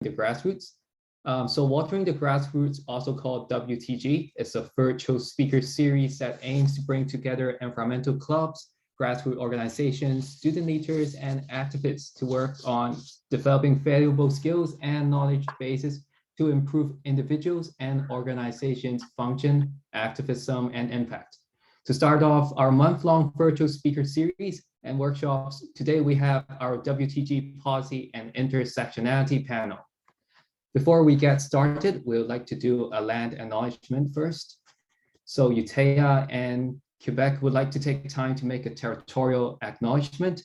the Grassroots. So Watering the Grassroots, also called WTG, is a virtual speaker series that aims to bring together environmental clubs, grassroots organizations, student leaders, and activists to work on developing valuable skills and knowledge bases to improve individuals and organizations' function, activism, and impact. To start off our month-long virtual speaker series and workshops, today we have our WTG Policy and Intersectionality panel. Before we get started, we would like to do a land acknowledgement first. So UTEA and QBACC would like to take time to make a territorial acknowledgement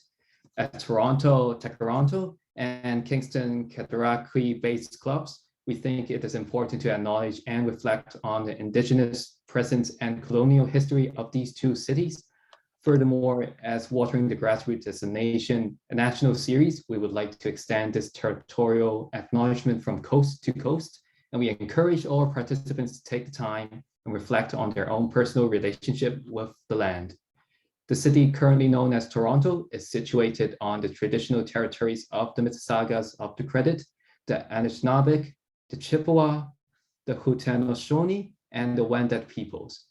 at Toronto, and Kingston, Cataraqui-based clubs. We think it is important to acknowledge and reflect on the Indigenous presence and colonial history of these two cities. Furthermore, as Watering the Grassroots is a national series, we would like to extend this territorial acknowledgement from coast to coast, and we encourage all participants to take the time and reflect on their own personal relationship with the land. The city currently known as Toronto is situated on the traditional territories of the Mississaugas of the Credit, the Anishinaabe, the Chippewa, the Haudenosaunee, and the Wendat peoples.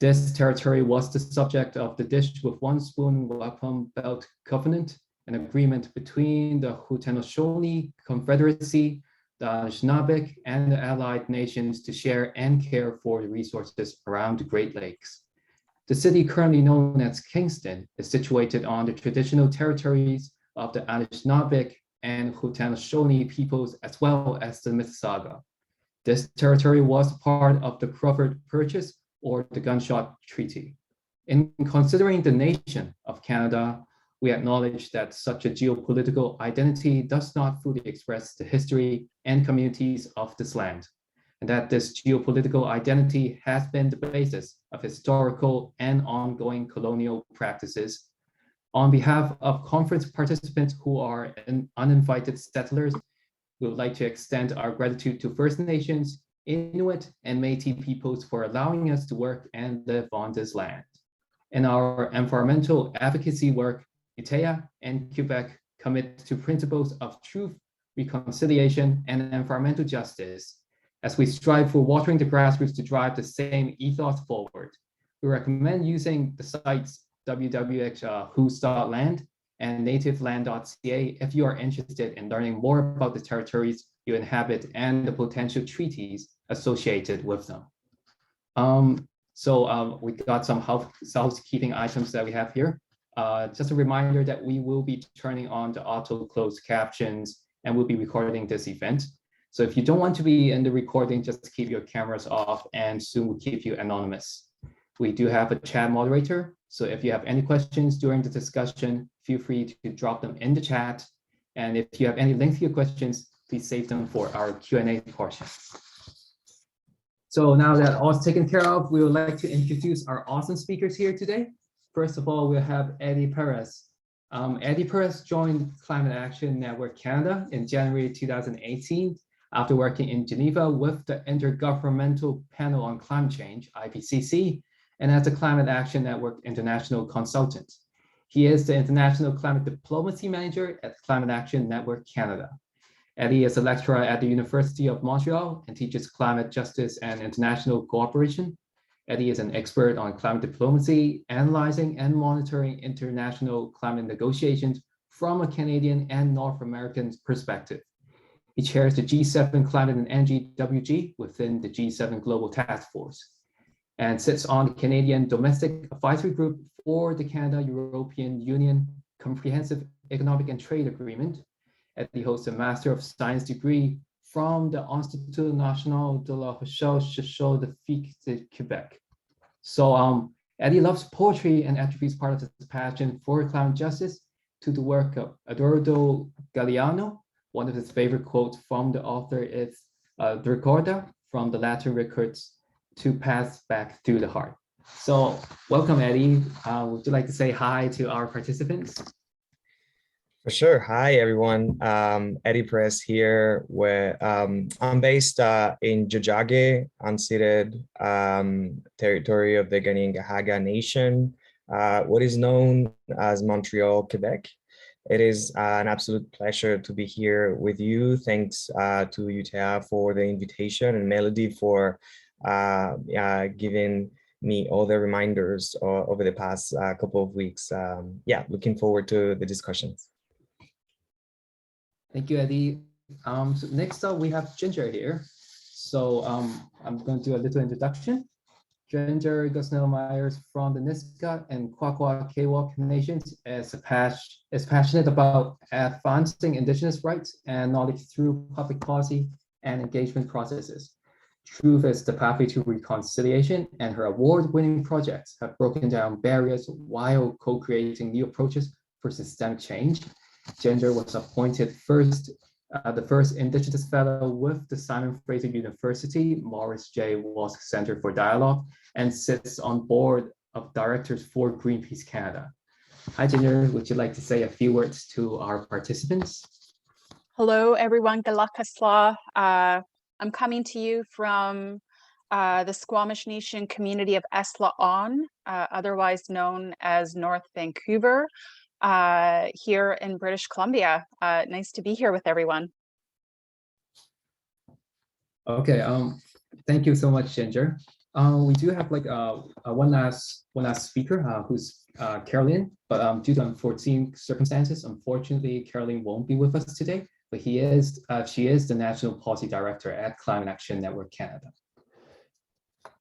This territory was the subject of the Dish with One Spoon Wampum Belt Covenant, an agreement between the Haudenosaunee Confederacy, the Anishinaabe, and the allied nations to share and care for the resources around the Great Lakes. The city currently known as Kingston is situated on the traditional territories of the Anishinaabe and Haudenosaunee peoples, as well as the Mississauga. This territory was part of the Crawford Purchase or the Gunshot Treaty. In considering the nation of Canada, we acknowledge that such a geopolitical identity does not fully express the history and communities of this land, and that this geopolitical identity has been the basis of historical and ongoing colonial practices. On behalf of conference participants who are uninvited settlers, we would like to extend our gratitude to First Nations, Inuit, and Métis peoples for allowing us to work and live on this land. In our environmental advocacy work, UTEA and QBACC commit to principles of truth, reconciliation, and environmental justice. As we strive for Watering the Grassroots to drive the same ethos forward, we recommend using the sites www.whos.land and nativeland.ca if you are interested in learning more about the territories you inhabit and the potential treaties associated with them. We got some housekeeping items that we have here. Just a reminder that we will be turning on the auto closed captions and we'll be recording this event. So if you don't want to be in the recording, just keep your cameras off and Zoom will keep you anonymous. We do have a chat moderator. So if you have any questions during the discussion, feel free to drop them in the chat. And if you have any lengthier questions, please save them for our Q&A portion. So now that all is taken care of, we would like to introduce our awesome speakers here today. First of all, we'll have Eddie Perez. Eddie Perez joined Climate Action Network Canada in January 2018 after working in Geneva with the Intergovernmental Panel on Climate Change, IPCC, and as a Climate Action Network International Consultant. He is the International Climate Diplomacy Manager at Climate Action Network Canada. Eddie is a lecturer at the University of Montreal and teaches climate justice and international cooperation. Eddie is an expert on climate diplomacy, analyzing and monitoring international climate negotiations from a Canadian and North American perspective. He chairs the G7 Climate and Energy WG within the G7 Global Task Force and sits on the Canadian Domestic Advisory Group for the Canada-European Union Comprehensive Economic and Trade Agreement. Eddie holds a Master of Science degree from the Institut National de la Recherche Scientifique de Quebec. So Eddie loves poetry and attributes part of his passion for climate justice to the work of Eduardo Galeano. One of his favorite quotes from the author is "Recorda," from the Latin records, to pass back through the heart. So welcome, Eddie. Would you like to say hi to our participants? For sure. Hi, everyone. Eddie Perez here, where I'm based in Jojage, unceded territory of the Kanien'kehá:ka Nation, what is known as Montreal, Quebec. It is an absolute pleasure to be here with you. Thanks to UTEA for the invitation and Melody for giving me all the reminders over the past couple of weeks. Yeah, looking forward to the discussions. Thank you, Eddie. So next up, we have Ginger here. So I'm going to do a little introduction. Ginger Gosnell-Myers from the Nisga'a and Kwakwa Kewok Nations is passionate about advancing Indigenous rights and knowledge through public policy and engagement processes. Truth is the pathway to reconciliation, and her award-winning projects have broken down barriers while co-creating new approaches for systemic change. Ginger was appointed the first Indigenous Fellow with the Simon Fraser University Morris J. Walsh Center for Dialogue and sits on board of directors for Greenpeace Canada. Hi, Ginger. Would you like to say a few words to our participants? Hello, everyone. Galakasla. I'm coming to you from the Squamish Nation community of Eslaon, otherwise known as North Vancouver, here in British Columbia. Nice to be here with everyone. Okay, thank you so much, Ginger. We do have like one last speaker who's Caroline, but due to unforeseen circumstances, unfortunately, Caroline won't be with us today. But she is the National Policy Director at Climate Action Network Canada.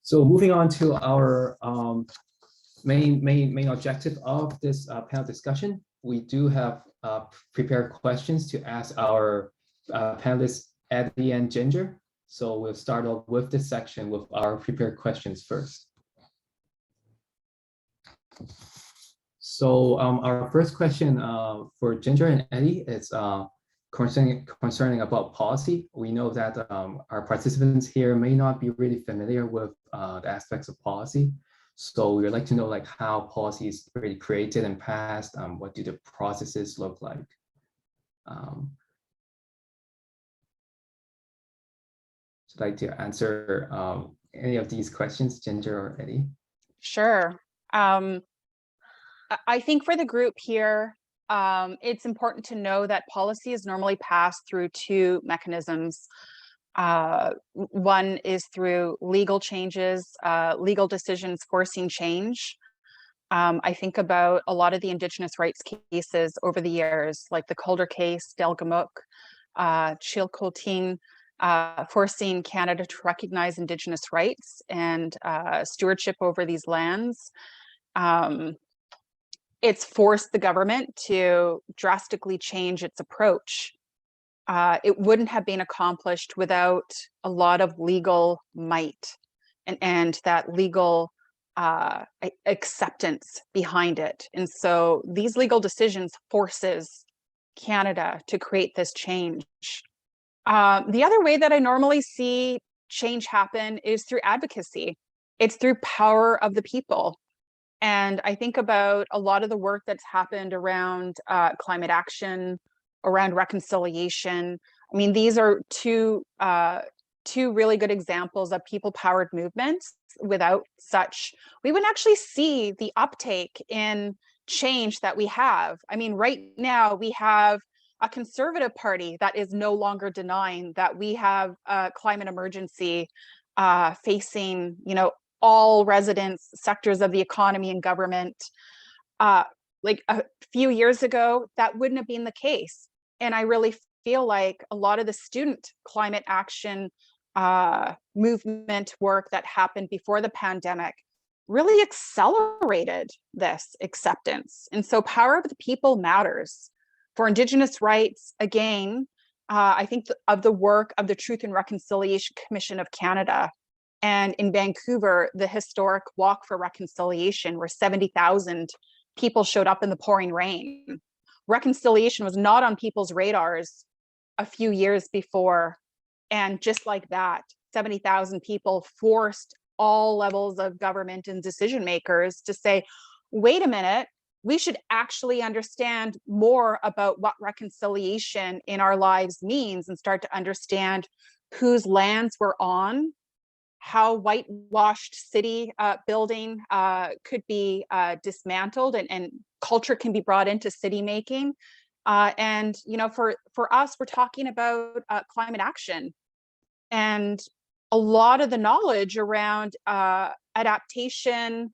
So moving on to our main objective of this panel discussion, we do have prepared questions to ask our panelists Eddie and Ginger. So we'll start off with this section with our prepared questions first. So our first question for Ginger and Eddie is concerning about policy. We know that our participants here may not be really familiar with the aspects of policy. So we would like to know like how policy is really created and passed. What do the processes look like? Would you like to answer any of these questions, Ginger or Eddie? Sure. I think for the group here, it's important to know that policy is normally passed through two mechanisms. One is through legal changes, legal decisions forcing change. I think about a lot of the Indigenous rights cases over the years, like the Calder case, Delgamuuk, Chilcotin, forcing Canada to recognize Indigenous rights and stewardship over these lands. It's forced the government to drastically change its approach. It wouldn't have been accomplished without a lot of legal might and that legal acceptance behind it. And so these legal decisions forces Canada to create this change. The other way that I normally see change happen is through advocacy. It's through power of the people. And I think about a lot of the work that's happened around climate action, around reconciliation. I mean, these are two really good examples of people-powered movements. Without such, we wouldn't actually see the uptake in change that we have. I mean, right now we have a Conservative Party that is no longer denying that we have a climate emergency facing, you know, all residents, sectors of the economy and government. Like a few years ago, that wouldn't have been the case. And I really feel like a lot of the student climate action movement work that happened before the pandemic really accelerated this acceptance. And so power of the people matters. For Indigenous rights, again, I think of the work of the Truth and Reconciliation Commission of Canada. And in Vancouver, the historic Walk for Reconciliation, where 70,000 people showed up in the pouring rain. Reconciliation was not on people's radars a few years before. And just like that, 70,000 people forced all levels of government and decision makers to say, wait a minute, we should actually understand more about what reconciliation in our lives means and start to understand whose lands we're on, how whitewashed city building could be dismantled and culture can be brought into city making. And for us, we're talking about climate action, and a lot of the knowledge around adaptation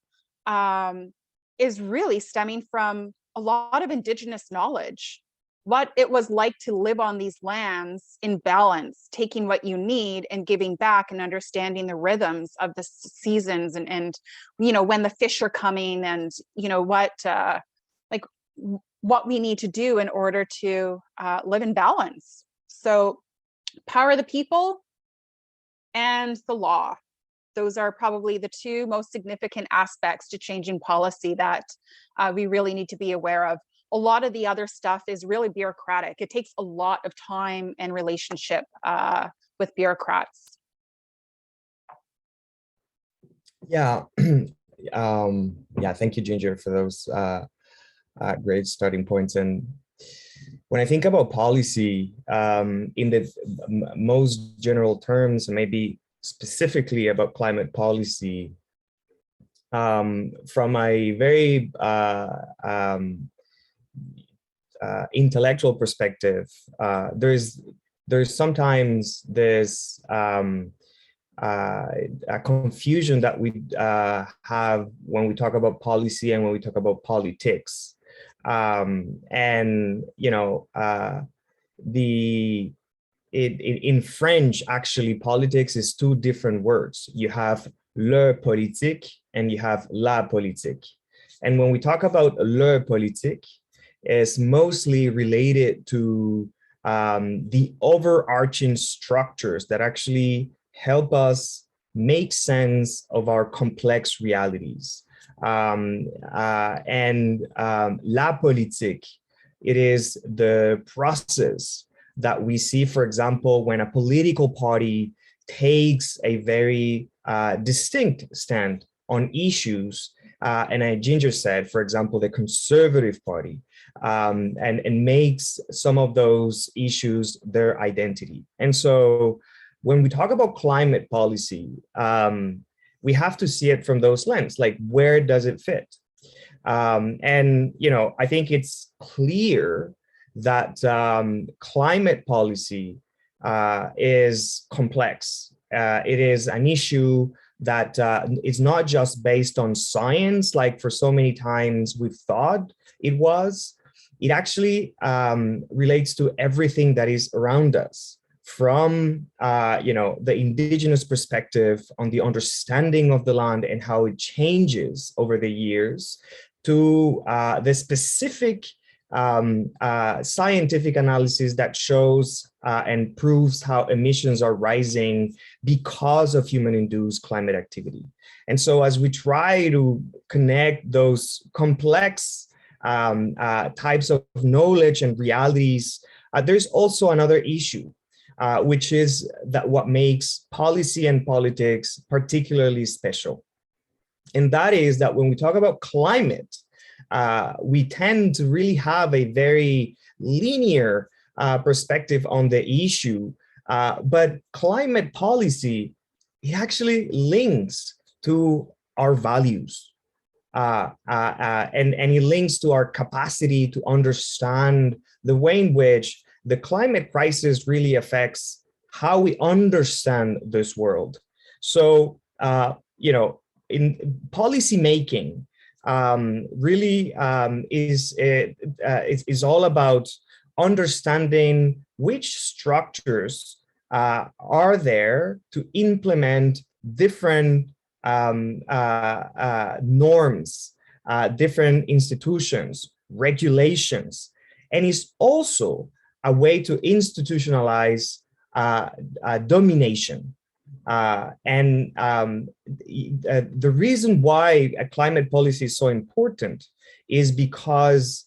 is really stemming from a lot of Indigenous knowledge, what it was like to live on these lands in balance, taking what you need and giving back, and understanding the rhythms of the seasons, and when the fish are coming, and what we need to do in order to live in balance. So power of the people and the law. Those are probably the two most significant aspects to changing policy that we really need to be aware of. A lot of the other stuff is really bureaucratic. It takes a lot of time and relationship with bureaucrats. Yeah, yeah. Thank you, Ginger, for those great starting points. And when I think about policy in the most general terms, maybe specifically about climate policy, from a very intellectual perspective, there's sometimes this a confusion that we have when we talk about policy and when we talk about politics. In French, actually, politics is two different words. You have le politique and you have la politique. And when we talk about le politique, it's mostly related to the overarching structures that actually help us make sense of our complex realities. La politique, it is the process that we see, for example, when a political party takes a very distinct stand on issues, and as Ginger said, for example, the Conservative Party, and makes some of those issues their identity. And so when we talk about climate policy, we have to see it from those lenses, like where does it fit? And I think it's clear that climate policy is complex. It is an issue that is not just based on science, like for so many times we've thought it was. It actually relates to everything that is around us, from the indigenous perspective on the understanding of the land and how it changes over the years, to the specific scientific analysis that shows and proves how emissions are rising because of human-induced climate activity. And so as we try to connect those complex types of knowledge and realities, there's also another issue, which is that what makes policy and politics particularly special. And that is that when we talk about climate, we tend to really have a very linear perspective on the issue, but climate policy, it actually links to our values, and it links to our capacity to understand the way in which the climate crisis really affects how we understand this world. So, in policy making, really is all about understanding which structures are there to implement different norms, different institutions, regulations, and it's also a way to institutionalize domination. The reason why a climate policy is so important is because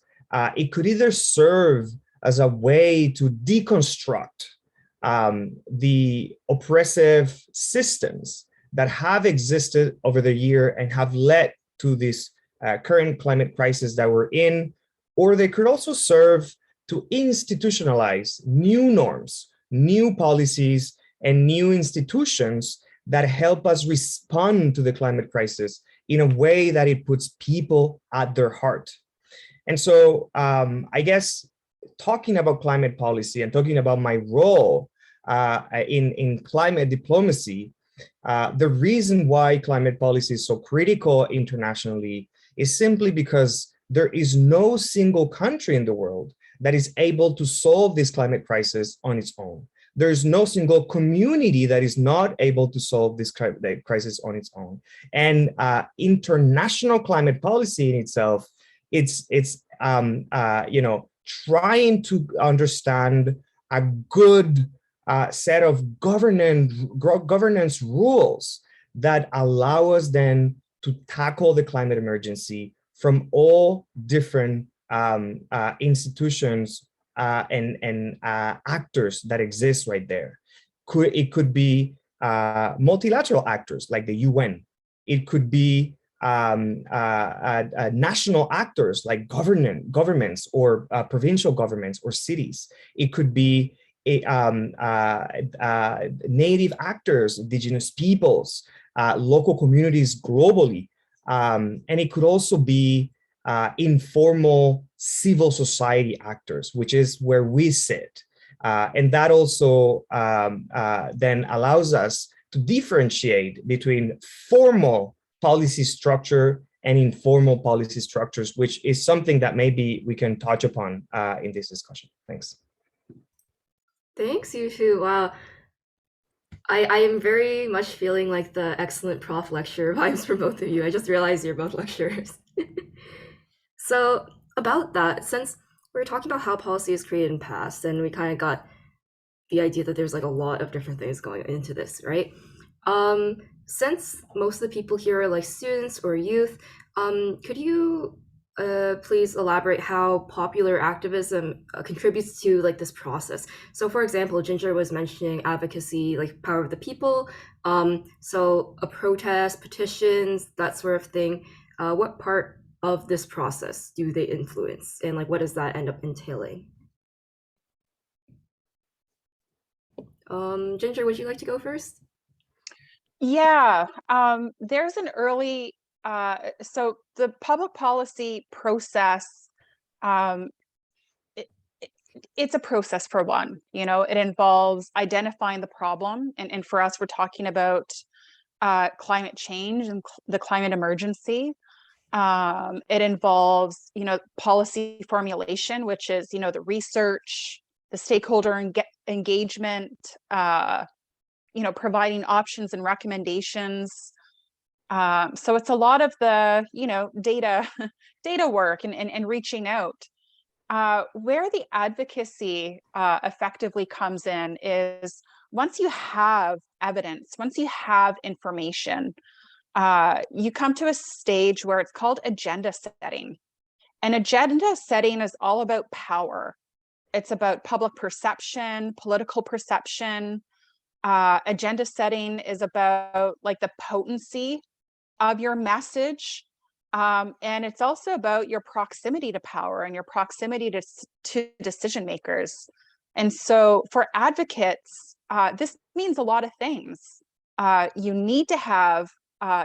it could either serve as a way to deconstruct the oppressive systems that have existed over the year and have led to this current climate crisis that we're in, or they could also serve to institutionalize new norms, new policies, and new institutions that help us respond to the climate crisis in a way that it puts people at their heart. And so I guess talking about climate policy and talking about my role in climate diplomacy, the reason why climate policy is so critical internationally is simply because there is no single country in the world that is able to solve this climate crisis on its own. There is no single community that is not able to solve this crisis on its own. And international climate policy in itself, it's trying to understand a good set of governance rules that allow us then to tackle the climate emergency from all different institutions and actors that exist right there. It could be multilateral actors like the UN. It could be national actors like governments or provincial governments or cities. It could be native actors, indigenous peoples, local communities globally. And it could also be informal civil society actors, which is where we sit. And that also then allows us to differentiate between formal policy structure and informal policy structures, which is something that maybe we can touch upon in this discussion. Thanks. Thanks, Yushu. Wow. I am very much feeling like the excellent prof lecture vibes for both of you. I just realized you're both lecturers. So about that, since we're talking about how policy is created in the past, and we kind of got the idea that there's like a lot of different things going into this, right? Since most of the people here are like students or youth, could you please elaborate how popular activism contributes to like this process? So for example, Ginger was mentioning advocacy, like power of the people. So a protest, petitions, that sort of thing. What part of this process do they influence, and like what does that end up entailing? Ginger, would you like to go first? Yeah, there's an early, so the public policy process, it's a process for one, it involves identifying the problem. And for us, we're talking about climate change and the climate emergency. It involves, policy formulation, which is, the research, the stakeholder engagement, providing options and recommendations. So it's a lot of the, data work and reaching out. Where the advocacy effectively comes in is once you have evidence, once you have information, you come to a stage where it's called agenda setting. And agenda setting is all about power. It's about public perception, political perception. Agenda setting is about like the potency of your message. And it's also about your proximity to power and your proximity to decision makers. And so for advocates, this means a lot of things. You need to have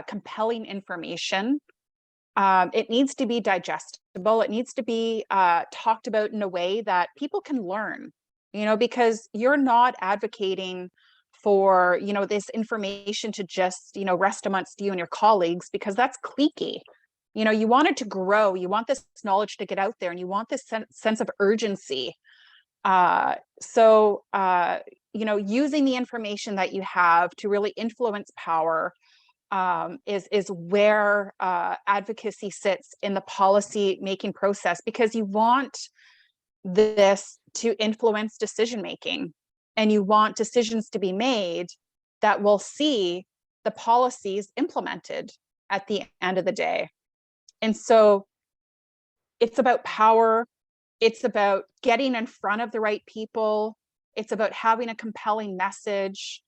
compelling information. It needs to be digestible. It needs to be talked about in a way that people can learn, because you're not advocating for, this information to just, rest amongst you and your colleagues, because that's cliquey. You want it to grow. You want this knowledge to get out there, and you want this sense of urgency. So, using the information that you have to really influence power is where advocacy sits in the policy making process, because you want this to influence decision making, and you want decisions to be made that will see the policies implemented at the end of the day. And so it's about power. It's about getting in front of the right people. It's about having a compelling message.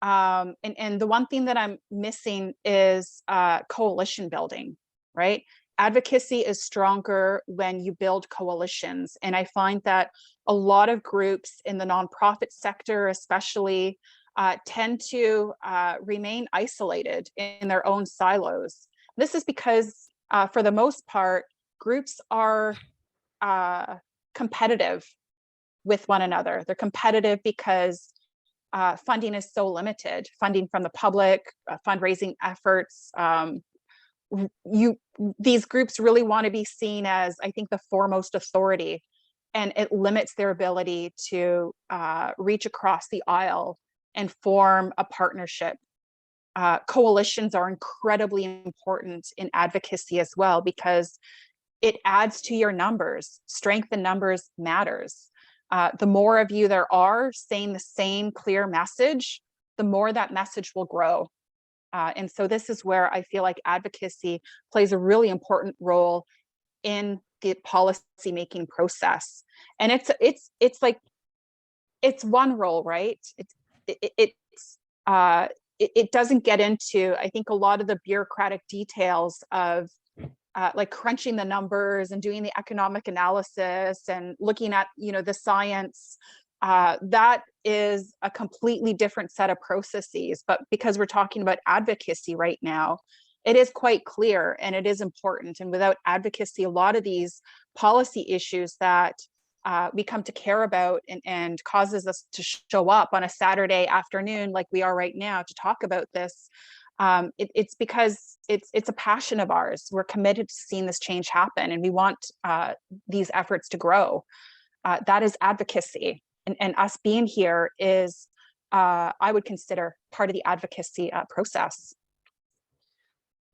And the one thing that I'm missing is coalition building, right? Advocacy is stronger when you build coalitions. And I find that a lot of groups in the nonprofit sector, especially, tend to remain isolated in their own silos. This is because, for the most part, groups are competitive with one another. They're competitive because funding is so limited, funding from the public, fundraising efforts. These groups really want to be seen as, I think, the foremost authority, and it limits their ability to reach across the aisle and form a partnership. Coalitions are incredibly important in advocacy as well, because it adds to your numbers. Strength in numbers matters. The more of you there are saying the same clear message, the more that message will grow. And so this is where I feel like advocacy plays a really important role in the policy making process. And it's like, it's one role, right? It doesn't get into, I think, a lot of the bureaucratic details of like crunching the numbers and doing the economic analysis and looking at, the science. That is a completely different set of processes. But because we're talking about advocacy right now, it is quite clear and it is important. And without advocacy, a lot of these policy issues that we come to care about and causes us to show up on a Saturday afternoon like we are right now to talk about this, it's because it's a passion of ours. We're committed to seeing this change happen, and we want these efforts to grow. That is advocacy, and us being here is, I would consider, part of the advocacy process.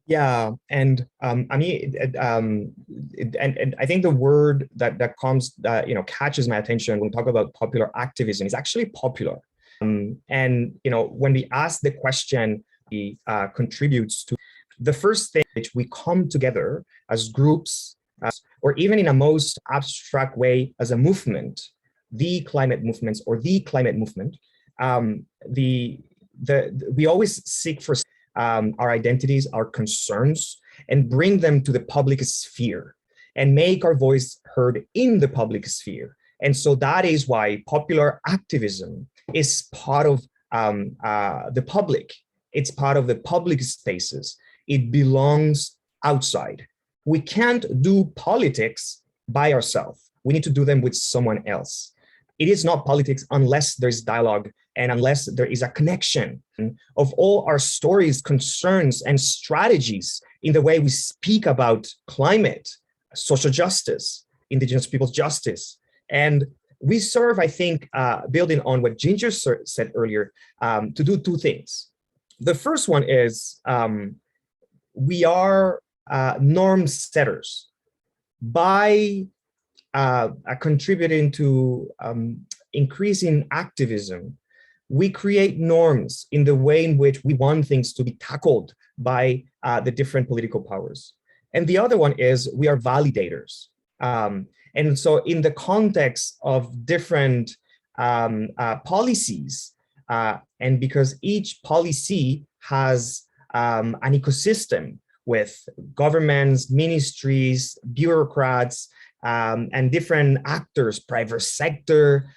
Yeah, and I mean, and I think the word that comes, catches my attention when we talk about popular activism is actually popular. And when we ask the question, contributes to the first thing which we come together as groups, or even in a most abstract way as a movement, the climate movements or the climate movement. We always seek for our identities, our concerns, and bring them to the public sphere and make our voice heard in the public sphere. And so that is why popular activism is part of the public. It's part of the public spaces. It belongs outside. We can't do politics by ourselves. We need to do them with someone else. It is not politics unless there's dialogue and unless there is a connection of all our stories, concerns, and strategies in the way we speak about climate, social justice, Indigenous people's justice. And we serve, I think, building on what Ginger said earlier, to do two things. The first one is we are norm setters. By contributing to increasing activism, we create norms in the way in which we want things to be tackled by the different political powers. And the other one is we are validators. And so in the context of different policies, and because each policy has an ecosystem with governments, ministries, bureaucrats, and different actors, private sector,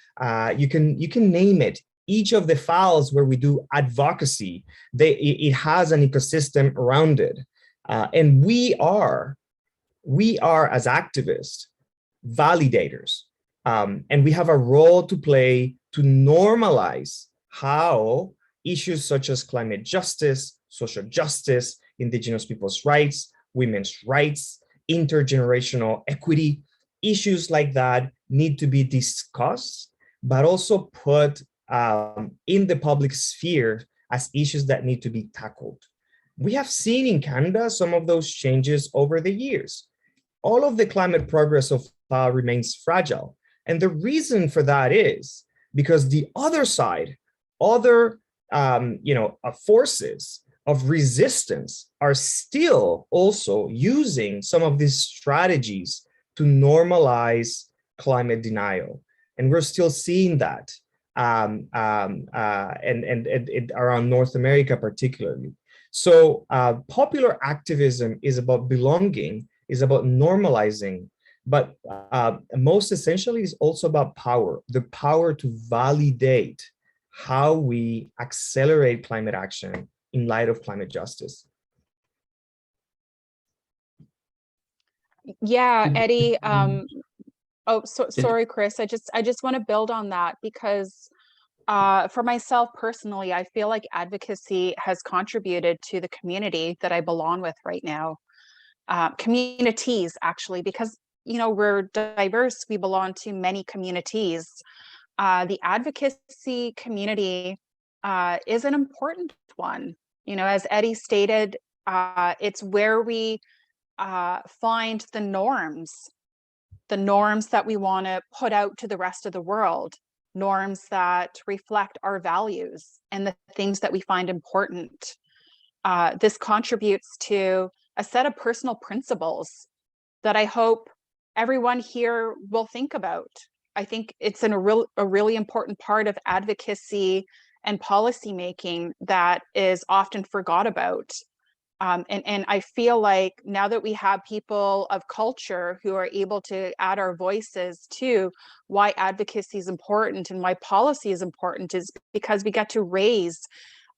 you can name it. Each of the files where we do advocacy, it has an ecosystem around it. And we are as activists, validators. And we have a role to play to normalize how issues such as climate justice, social justice, Indigenous people's rights, women's rights, intergenerational equity, issues like that need to be discussed, but also put in the public sphere as issues that need to be tackled. We have seen in Canada some of those changes over the years. All of the climate progress so far remains fragile. And the reason for that is because the other side, other forces of resistance are still also using some of these strategies to normalize climate denial. And we're still seeing that and around North America particularly. So popular activism is about belonging, is about normalizing, but most essentially is also about power, the power to validate how we accelerate climate action in light of climate justice. Yeah, Eddie, Oh, sorry, Chris. I just want to build on that because for myself personally, I feel like advocacy has contributed to the community that I belong with right now. Communities, actually, because we're diverse. We belong to many communities. The advocacy community is an important one. As Eddie stated, it's where we find the norms that we want to put out to the rest of the world, norms that reflect our values and the things that we find important. This contributes to a set of personal principles that I hope everyone here will think about. I think it's a really important part of advocacy and policymaking that is often forgot about. And I feel like now that we have people of culture who are able to add our voices to why advocacy is important and why policy is important, is because we get to raise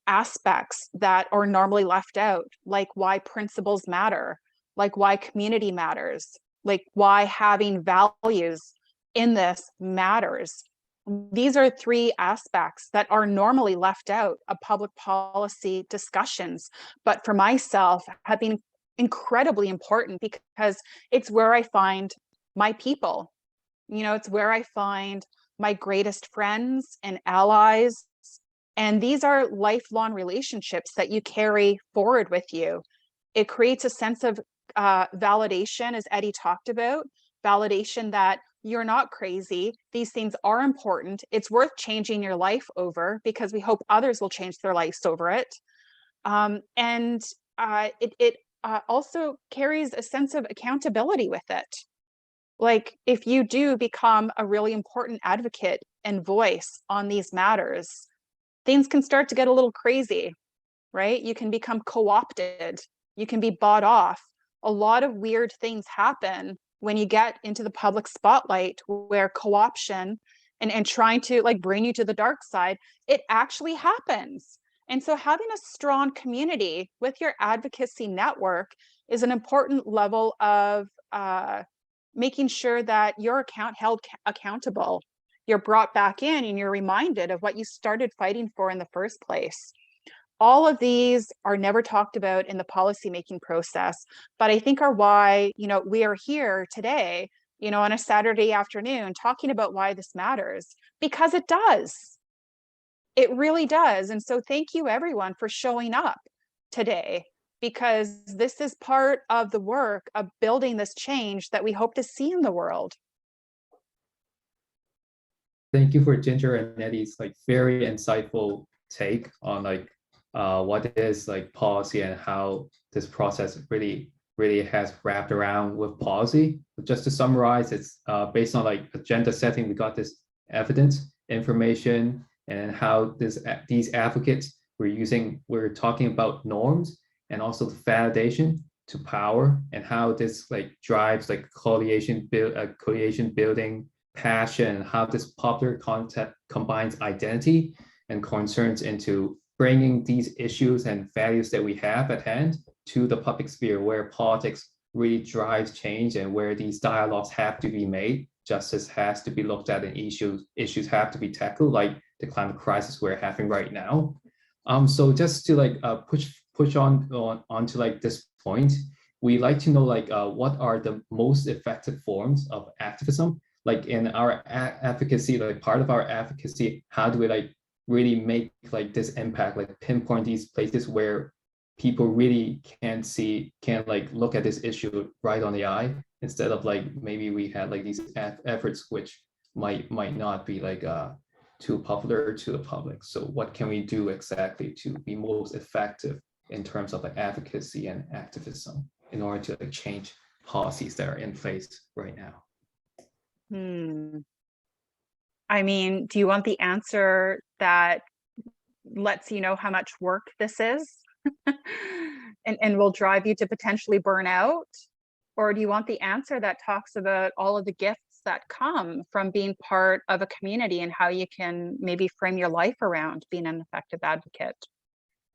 aspects that are normally left out, like why principles matter, like why community matters, like why having values in this matters. These are three aspects that are normally left out of public policy discussions, but for myself have been incredibly important because it's where I find my people. It's where I find my greatest friends and allies. And these are lifelong relationships that you carry forward with you. It creates a sense of validation, as Eddie talked about, validation that you're not crazy. These things are important. It's worth changing your life over because we hope others will change their lives over it. And it also carries a sense of accountability with it. Like if you do become a really important advocate and voice on these matters, things can start to get a little crazy, right? You can become co-opted. You can be bought off. A lot of weird things happen when you get into the public spotlight, where co-option and trying to bring you to the dark side, it actually happens. And so having a strong community with your advocacy network is an important level of making sure that your account held accountable. You're brought back in and you're reminded of what you started fighting for in the first place. All of these are never talked about in the policymaking process, but I think are why, we are here today, on a Saturday afternoon talking about why this matters, because it does. It really does. And so thank you everyone for showing up today, because this is part of the work of building this change that we hope to see in the world. Thank you for Ginger and Eddie's very insightful take on what is policy and how this process really has wrapped around with policy. Just to summarize, it's based on agenda setting. We got this evidence, information, and how these advocates we're talking about norms and also the validation to power, and how this drives coalition building, passion, how this popular concept combines identity and concerns into bringing these issues and values that we have at hand to the public sphere, where politics really drives change and where these dialogues have to be made, justice has to be looked at, and issues have to be tackled, like the climate crisis we're having right now. So just to push on to this point, we like to know what are the most effective forms of activism, in our advocacy, part of our advocacy, how do we really make this impact, pinpoint these places where people really can look at this issue right on the eye, instead of maybe we had these efforts which might not be too popular to the public. So what can we do exactly to be most effective in terms of advocacy and activism in order to change policies that are in place right now? I mean, do you want the answer that lets you know how much work this is and will drive you to potentially burn out? Or do you want the answer that talks about all of the gifts that come from being part of a community and how you can maybe frame your life around being an effective advocate?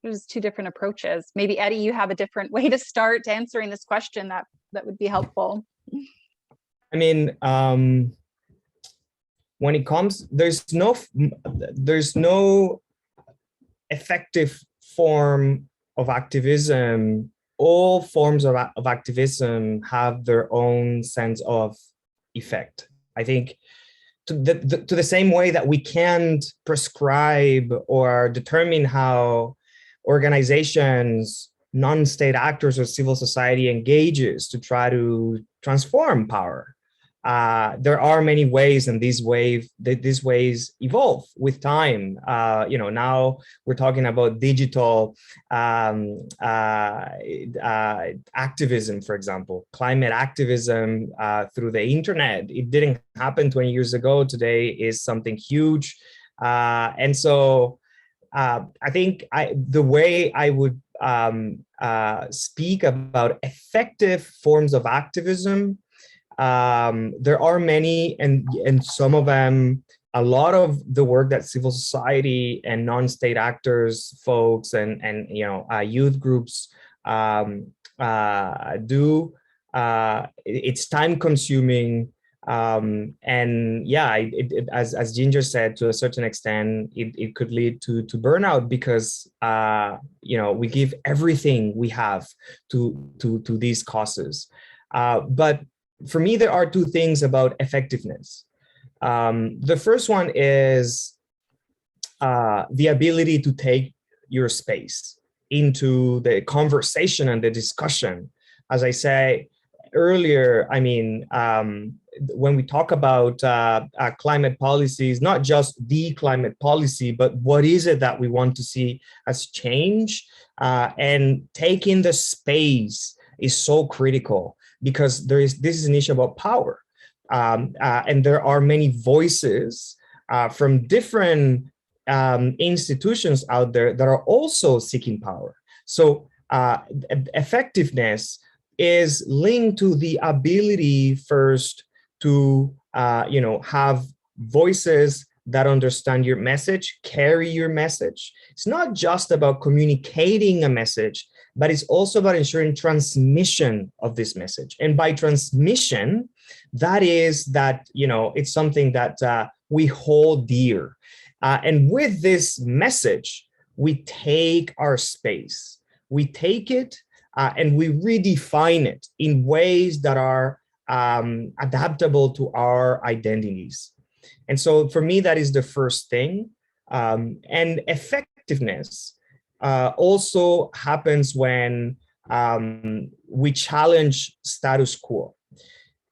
There's two different approaches. Maybe Eddie, you have a different way to start answering this question that would be helpful. I mean, when it comes, there's no effective form of activism. All forms of activism have their own sense of effect. I think to the same way that we can't prescribe or determine how organizations, non-state actors, or civil society engages to try to transform power. There are many ways, and these ways evolve with time. Now we're talking about digital activism, for example, climate activism through the internet. It didn't happen 20 years ago. Today is something huge, and so I think the way I would speak about effective forms of activism. There are many, and some of them, a lot of the work that civil society and non-state actors, folks, and youth groups do. It's time-consuming, and yeah, as Ginger said, to a certain extent, it could lead to burnout because we give everything we have to these causes, but for me, there are two things about effectiveness. The first one is the ability to take your space into the conversation and the discussion. As I say earlier, I mean, when we talk about climate policies, not just the climate policy, but what is it that we want to see as change, and taking the space is so critical. Because this is an issue about power, and there are many voices from different institutions out there that are also seeking power. So effectiveness is linked to the ability first to have voices that understand your message, carry your message. It's not just about communicating a message, but it's also about ensuring transmission of this message. And by transmission, that is that, it's something that we hold dear. And with this message, we take our space, we take it and we redefine it in ways that are adaptable to our identities. And so for me, that is the first thing. And effectiveness also happens when we challenge status quo.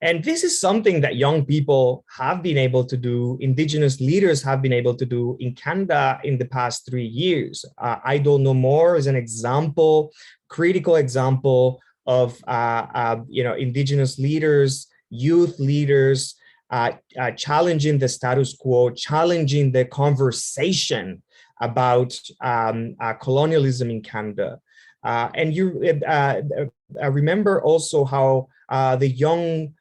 And this is something that young people have been able to do, Indigenous leaders have been able to do in Canada in the past 3 years. I Don't Know More is an example, critical example of Indigenous leaders, youth leaders, challenging the status quo, challenging the conversation about colonialism in Canada. And you remember also how the young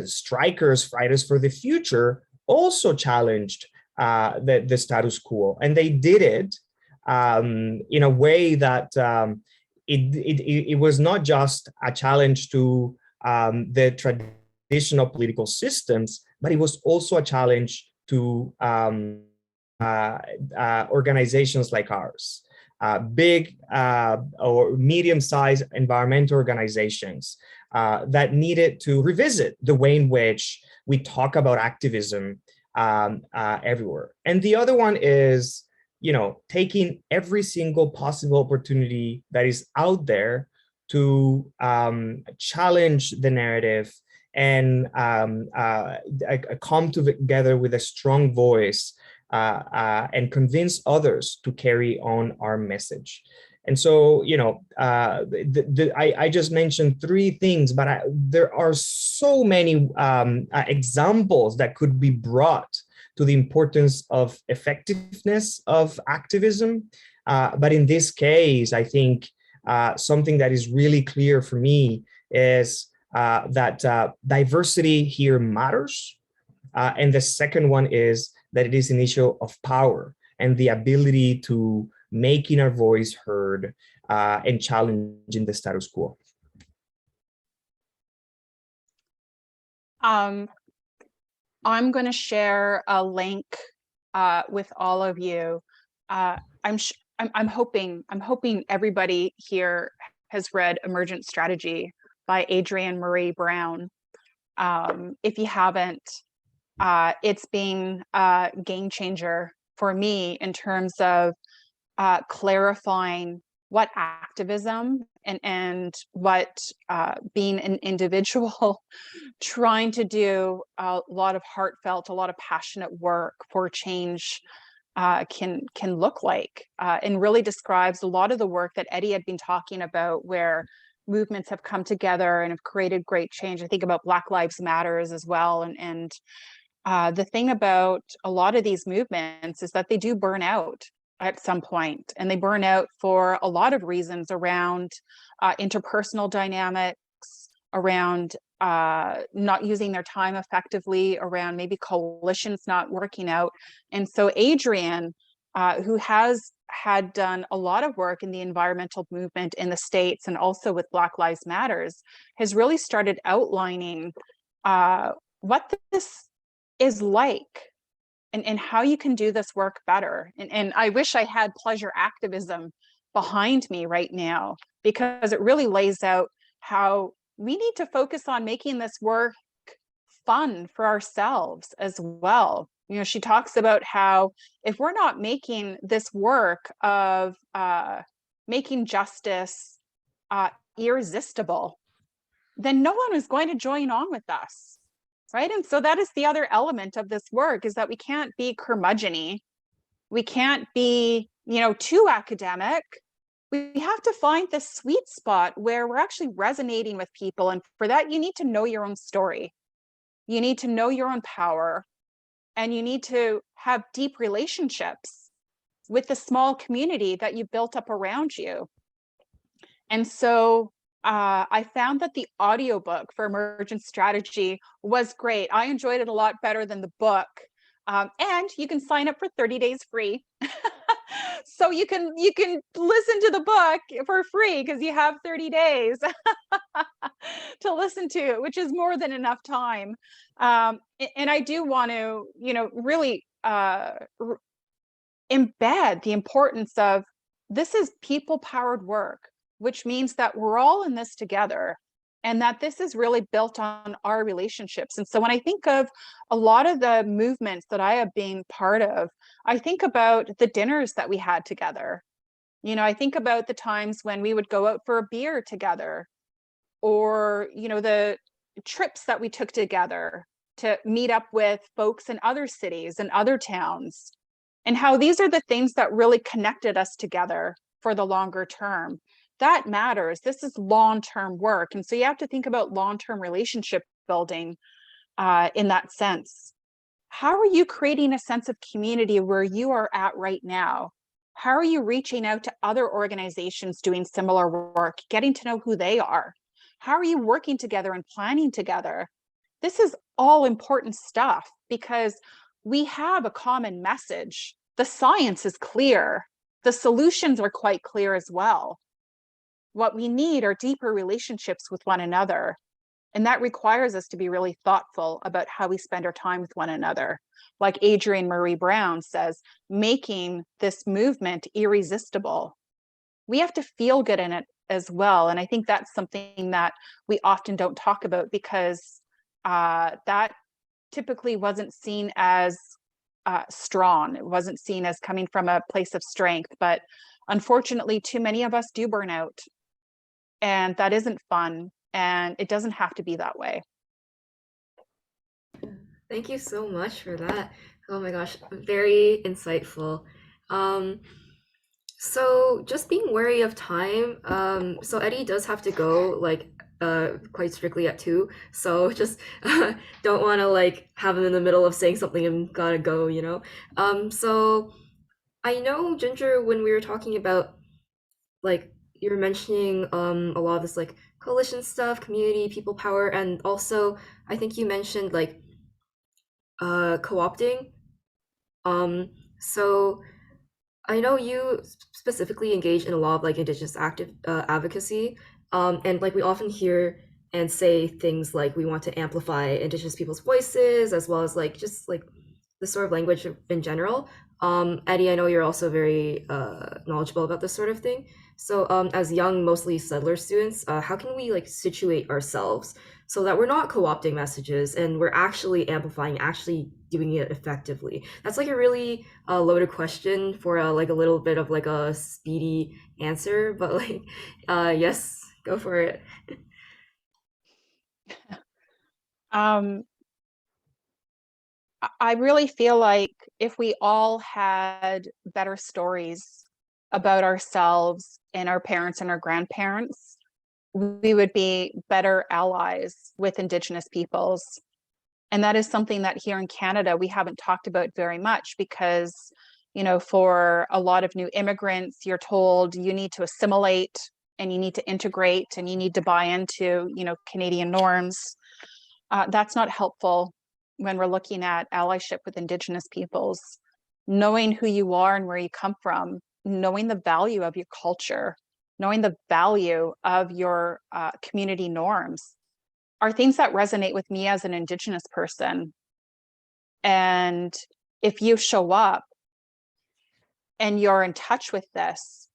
strikers, Fridays for the Future, also challenged the status quo. And they did it in a way that it was not just a challenge to the traditional political systems, but it was also a challenge to organizations like ours, big or medium-sized environmental organizations that needed to revisit the way in which we talk about activism everywhere. And the other one is, taking every single possible opportunity that is out there to challenge the narrative and come together with a strong voice and convince others to carry on our message. And so, I just mentioned 3 things, but there are so many examples that could be brought to the importance of effectiveness of activism. But in this case, I think something that is really clear for me is that diversity here matters. And the second one is that it is an issue of power and the ability to making our voice heard and challenging the status quo. I'm going to share a link with all of you. I'm hoping everybody here has read Emergent Strategy by Adrienne Marie Brown. If you haven't, it's been a game changer for me in terms of clarifying what activism and what being an individual trying to do a lot of heartfelt, a lot of passionate work for change can look like, and really describes a lot of the work that Eddie had been talking about, where movements have come together and have created great change. I think about Black Lives Matters as well, and the thing about a lot of these movements is that they do burn out at some point, and they burn out for a lot of reasons around interpersonal dynamics, around not using their time effectively, around maybe coalitions not working out. And so Adrienne, who has had done a lot of work in the environmental movement in the States and also with Black Lives Matters, has really started outlining what this is like and how you can do this work better. And I wish I had pleasure activism behind me right now, because it really lays out how we need to focus on making this work fun for ourselves as well. You know, she talks about how if we're not making this work of making justice irresistible, then no one is going to join on with us. Right. And so that is the other element of this work, is that we can't be curmudgeon-y. We can't be, too academic. We have to find the sweet spot where we're actually resonating with people. And for that, you need to know your own story. You need to know your own power. And you need to have deep relationships with the small community that you built up around you. And so I found that the audiobook for Emergent Strategy was great. I enjoyed it a lot better than the book. And you can sign up for 30 days free. So you can listen to the book for free because you have 30 days to listen to it, which is more than enough time. And I do want to, really embed the importance of this is people-powered work, which means that we're all in this together, and that this is really built on our relationships. And so when I think of a lot of the movements that I have been part of, I think about the dinners that we had together. I think about the times when we would go out for a beer together, or, the trips that we took together to meet up with folks in other cities and other towns, and how these are the things that really connected us together for the longer term. That matters. This is long-term work. And so you have to think about long-term relationship building in that sense. How are you creating a sense of community where you are at right now? How are you reaching out to other organizations doing similar work, getting to know who they are? How are you working together and planning together? This is all important stuff because we have a common message. The science is clear. The solutions are quite clear as well. What we need are deeper relationships with one another. And that requires us to be really thoughtful about how we spend our time with one another. Like Adrienne Marie Brown says, making this movement irresistible. We have to feel good in it as well. And I think that's something that we often don't talk about because that typically wasn't seen as strong. It wasn't seen as coming from a place of strength. But unfortunately, too many of us do burn out. And that isn't fun. And it doesn't have to be that way. Thank you so much for that. Oh my gosh, very insightful. So just being wary of time. So Eddie does have to go quite strictly at 2. So just don't want to have him in the middle of saying something and gotta go, So I know, Ginger, when we were talking about you were mentioning a lot of this coalition stuff, community, people power, and also I think you mentioned co-opting. So I know you specifically engage in a lot of Indigenous advocacy, and we often hear and say things like we want to amplify Indigenous people's voices, as well as like just like the sort of language in general. Eddie, I know you're also very knowledgeable about this sort of thing. So as young, mostly settler students, how can we like situate ourselves so that we're not co-opting messages and we're actually amplifying, actually doing it effectively? That's like a really loaded question for like a little bit of like a speedy answer, but like, yes, go for it. I really feel like if we all had better stories about ourselves and our parents and our grandparents, we would be better allies with Indigenous peoples. And that is something that here in Canada, we haven't talked about very much because, you know, for a lot of new immigrants, you're told you need to assimilate and you need to integrate and you need to buy into, you know, Canadian norms. That's not helpful when we're looking at allyship with Indigenous peoples. Knowing who you are and where you come from, knowing the value of your culture, knowing the value of your community norms are things that resonate with me as an Indigenous person. And if you show up and you're in touch with this,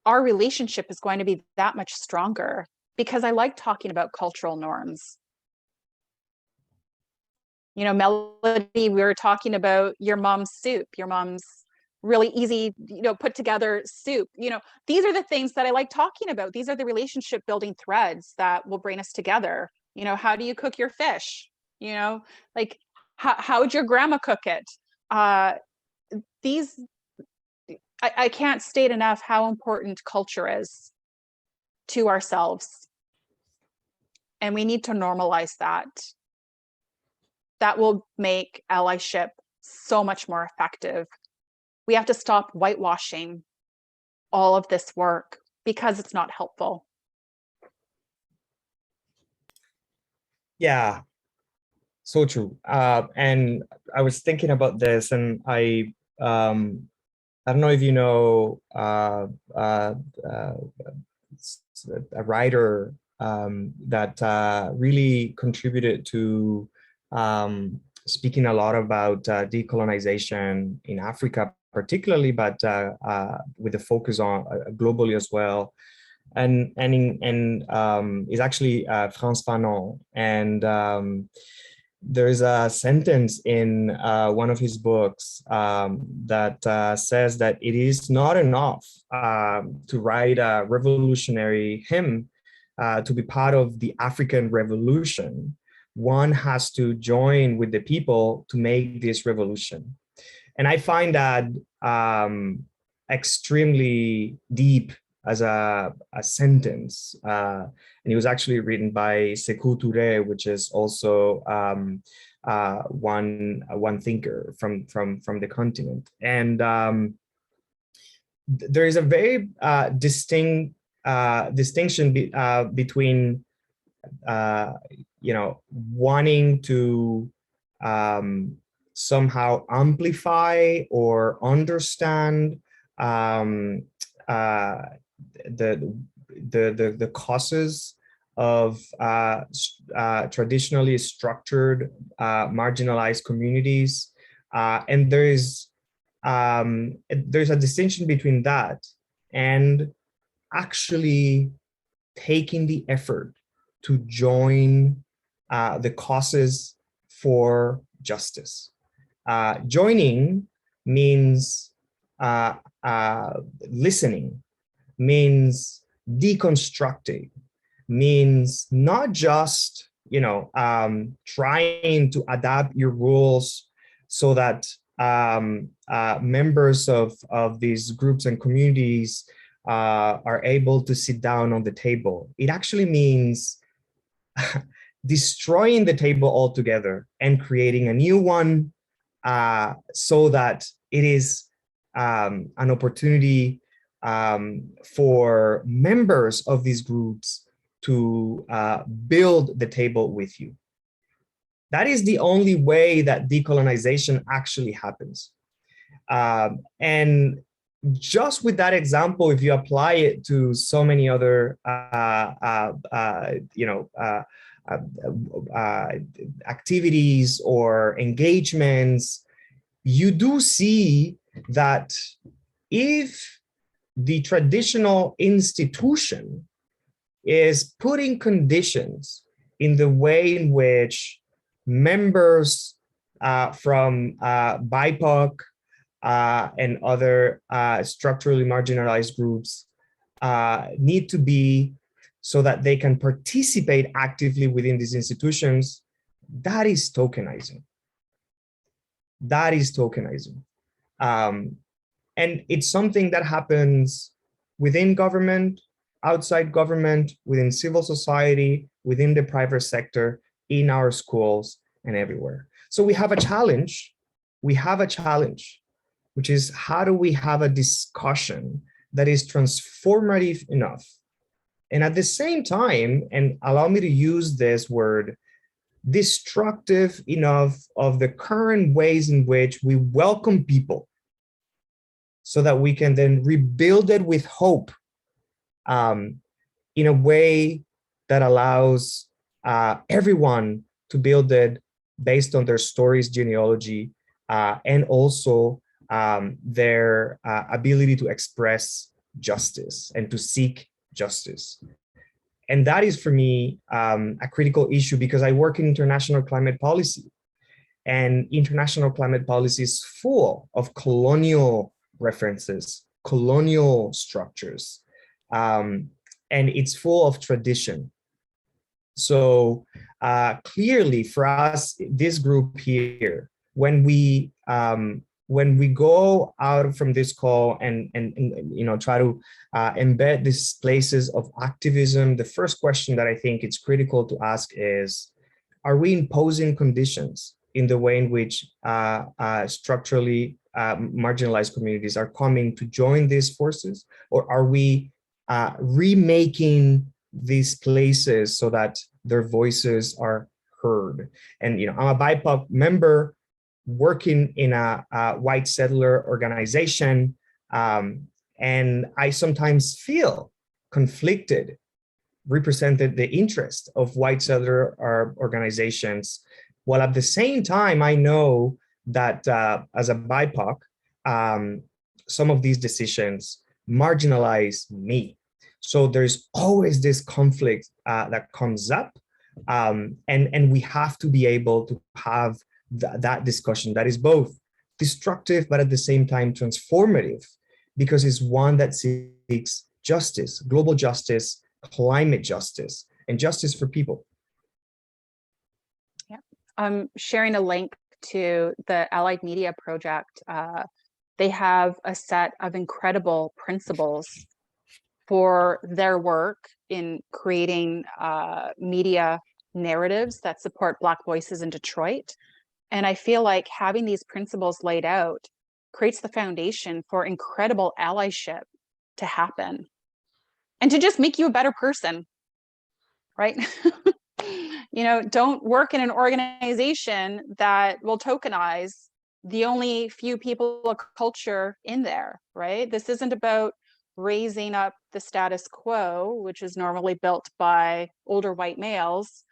our relationship is going to be that much stronger because I like talking about cultural norms. You know, Melody, we were talking about your mom's soup, your mom's really easy, you know, put together soup. You know, these are the things that I like talking about. These are the relationship building threads that will bring us together. You know, how do you cook your fish? You know, like how would your grandma cook it? These, I can't state enough how important culture is to ourselves. And we need to normalize that. That will make allyship so much more effective. We have to stop whitewashing all of this work because it's not helpful. Yeah, so true. And I was thinking about this, and I don't know if you know a writer that really contributed to speaking a lot about decolonization in Africa, particularly, but with a focus on globally as well. And is actually Frantz Fanon. And there's a sentence in one of his books that says that it is not enough to write a revolutionary hymn to be part of the African Revolution. One has to join with the people to make this revolution. And I find that extremely deep as a sentence. And it was actually written by Sekou Touré, which is also one thinker from the continent. And there is a very distinction between you know, wanting to somehow amplify or understand the causes of traditionally structured marginalized communities, and there's a distinction between that and actually taking the effort to join the causes for justice. Joining means listening, means deconstructing, means not just, you know, trying to adapt your rules so that members of these groups and communities are able to sit down on the table. It actually means destroying the table altogether and creating a new one so that it is an opportunity for members of these groups to build the table with you. That is the only way that decolonization actually happens. And just with that example, if you apply it to so many other, activities or engagements, you do see that if the traditional institution is putting conditions in the way in which members from BIPOC and other structurally marginalized groups need to be so that they can participate actively within these institutions, that is tokenizing. That is tokenizing. And it's something that happens within government, outside government, within civil society, within the private sector, in our schools, and everywhere. So we have a challenge. We have a challenge, which is how do we have a discussion that is transformative enough? And at the same time, and allow me to use this word, destructive enough of the current ways in which we welcome people so that we can then rebuild it with hope in a way that allows everyone to build it based on their stories, genealogy, and also their ability to express justice and to seek justice. And that is, for me, a critical issue because I work in international climate policy. And international climate policy is full of colonial references, colonial structures, and it's full of tradition. So clearly for us, this group here, when we go out from this call and try to embed these places of activism, the first question that I think it's critical to ask is, are we imposing conditions in the way in which structurally marginalized communities are coming to join these forces, or are we remaking these places so that their voices are heard? And I'm a BIPOC member working in a white settler organization, and I sometimes feel conflicted, represented the interest of white settler organizations, while at the same time I know that as a BIPOC, some of these decisions marginalize me. So there's always this conflict that comes up, and we have to be able to have that discussion that is both destructive but at the same time transformative, because it's one that seeks justice, global justice, climate justice, and justice for people. Yeah, I'm sharing a link to the Allied Media Project. They have a set of incredible principles for their work in creating media narratives that support Black voices in Detroit. And I feel like having these principles laid out creates the foundation for incredible allyship to happen and to just make you a better person, right? Don't work in an organization that will tokenize the only few people of culture in there, right? This isn't about raising up the status quo, which is normally built by older white males.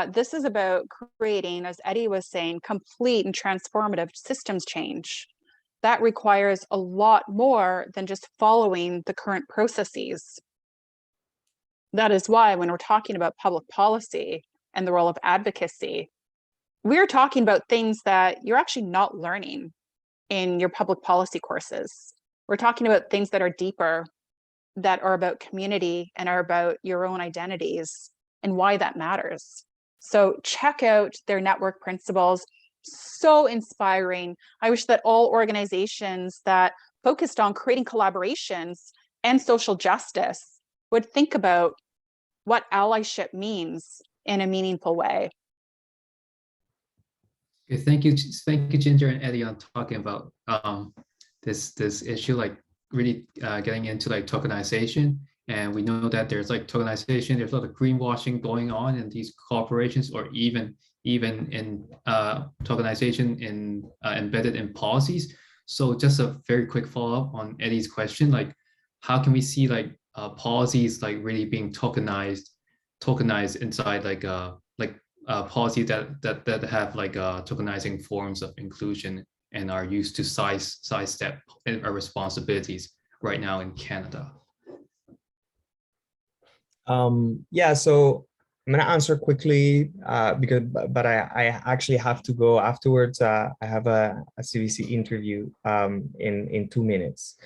This is about creating, as Eddie was saying, complete and transformative systems change. That requires a lot more than just following the current processes. That is why when we're talking about public policy and the role of advocacy, we're talking about things that you're actually not learning in your public policy courses. We're talking about things that are deeper, that are about community and are about your own identities and why that matters. So check out their network principles. So inspiring. I wish that all organizations that focused on creating collaborations and social justice would think about what allyship means in a meaningful way. Okay, thank you, Ginger and Eddie, on talking about this issue, like really getting into like tokenization. And we know that there's like tokenization, there's a lot of greenwashing going on in these corporations, or even in tokenization embedded in policies. So just a very quick follow-up on Eddie's question, like how can we see like policies like really being tokenized inside like policies that have like tokenizing forms of inclusion and are used to sidestep our responsibilities right now in Canada? Yeah, so I'm gonna answer quickly but I actually have to go afterwards. I have a CVC interview in 2 minutes.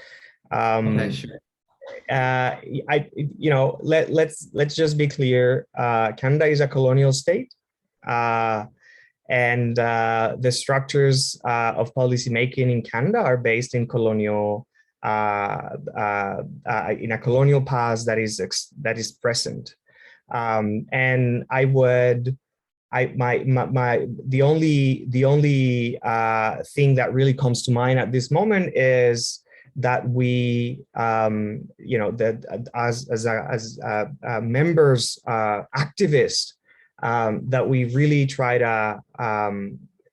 Okay, sure. Let's just be clear. Canada is a colonial state, and the structures of policymaking in Canada are based in colonial in a colonial past that is present. And I would, the only thing that really comes to mind at this moment is that we, that as members, activists, that we really try to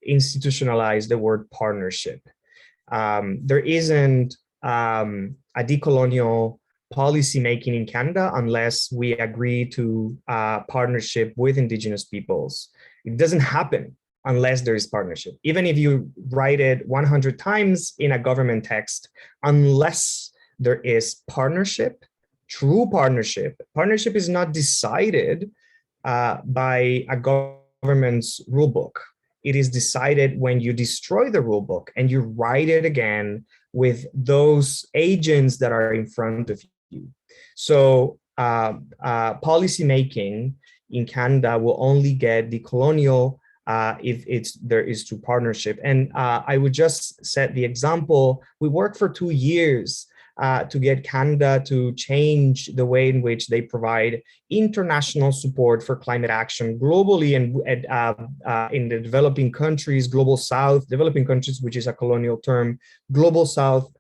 institutionalize the word partnership. There isn't a decolonial policy making in Canada unless we agree to partnership with Indigenous peoples. It doesn't happen unless there is partnership. Even if you write it 100 times in a government text, unless there is partnership, true partnership. Partnership is not decided by a government's rule book. It is decided when you destroy the rule book and you write it again with those agents that are in front of you. So policy making in Canada will only get decolonial if there is true partnership. And I would just set the example. We worked for 2 years to get Canada to change the way in which they provide international support for climate action globally and in the developing countries, global South, developing countries, which is a colonial term, global South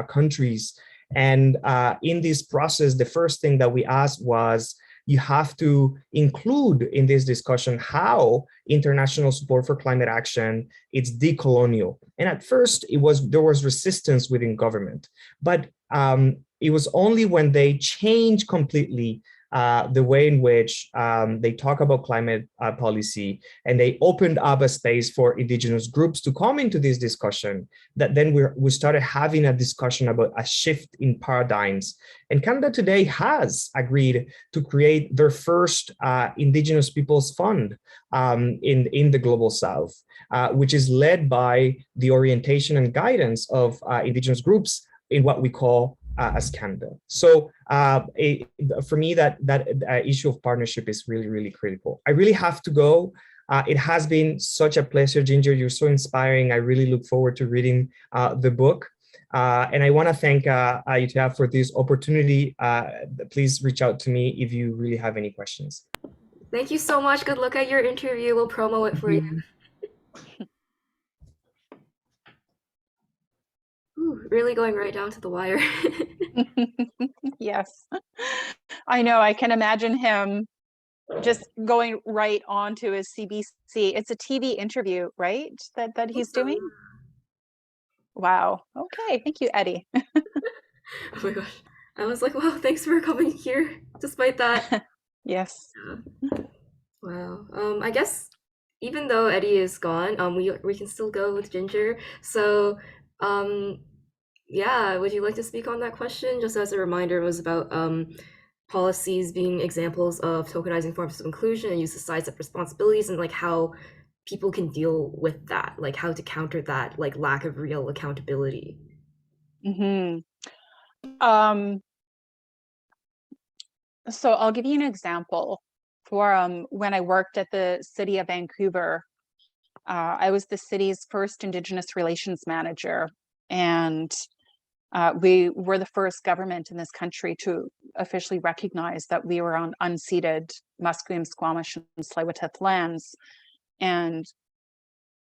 countries. And in this process, the first thing that we asked was, you have to include in this discussion how international support for climate action is decolonial. And at first, there was resistance within government, but it was only when they changed completely the way in which they talk about climate policy, and they opened up a space for Indigenous groups to come into this discussion, that then we started having a discussion about a shift in paradigms. And Canada today has agreed to create their first Indigenous Peoples Fund in the Global South, which is led by the orientation and guidance of Indigenous groups in what we call as Canada. So for me, that issue of partnership is really, really critical. I really have to go. It has been such a pleasure, Ginger. You're so inspiring. I really look forward to reading the book. And I want to thank UTEA for this opportunity. Please reach out to me if you really have any questions. Thank you so much. Good luck at your interview. We'll promo it for you. Ooh, really going right down to the wire. Yes, I know. I can imagine him just going right on to his CBC. It's a TV interview, right? That he's doing? Wow. Okay. Thank you, Eddie. Oh my gosh. I was like, wow, thanks for coming here despite that. Yes. Yeah. Wow. I guess even though Eddie is gone, we can still go with Ginger. So yeah, would you like to speak on that question? Just as a reminder, it was about policies being examples of tokenizing forms of inclusion and use the sides of responsibilities, and like how people can deal with that, like how to counter that like lack of real accountability. Mm-hmm. So I'll give you an example. For when I worked at the city of Vancouver, I was the city's first Indigenous relations manager, and we were the first government in this country to officially recognize that we were on unceded Musqueam, Squamish, and Tsleil-Waututh lands, and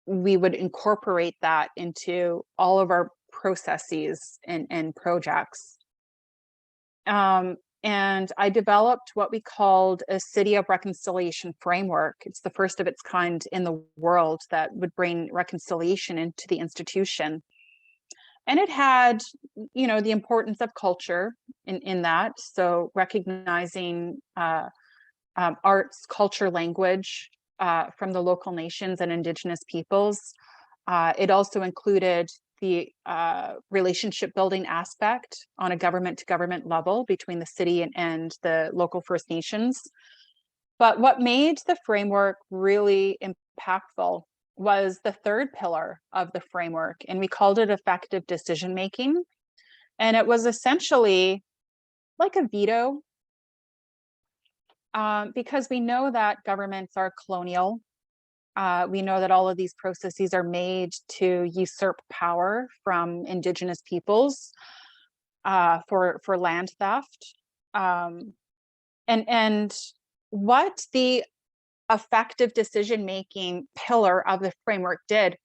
we would incorporate that into all of our processes and projects. And I developed what we called a City of Reconciliation framework. It's the first of its kind in the world that would bring reconciliation into the institution. And it had, the importance of culture in that. So recognizing arts, culture, language from the local nations and Indigenous peoples. It also included the relationship building aspect on a government to government level between the city and the local First Nations. But what made the framework really impactful was the third pillar of the framework, and we called it effective decision making. And it was essentially like a veto, because we know that governments are colonial. We know that all of these processes are made to usurp power from Indigenous peoples for land theft. And what the effective decision-making pillar of the framework did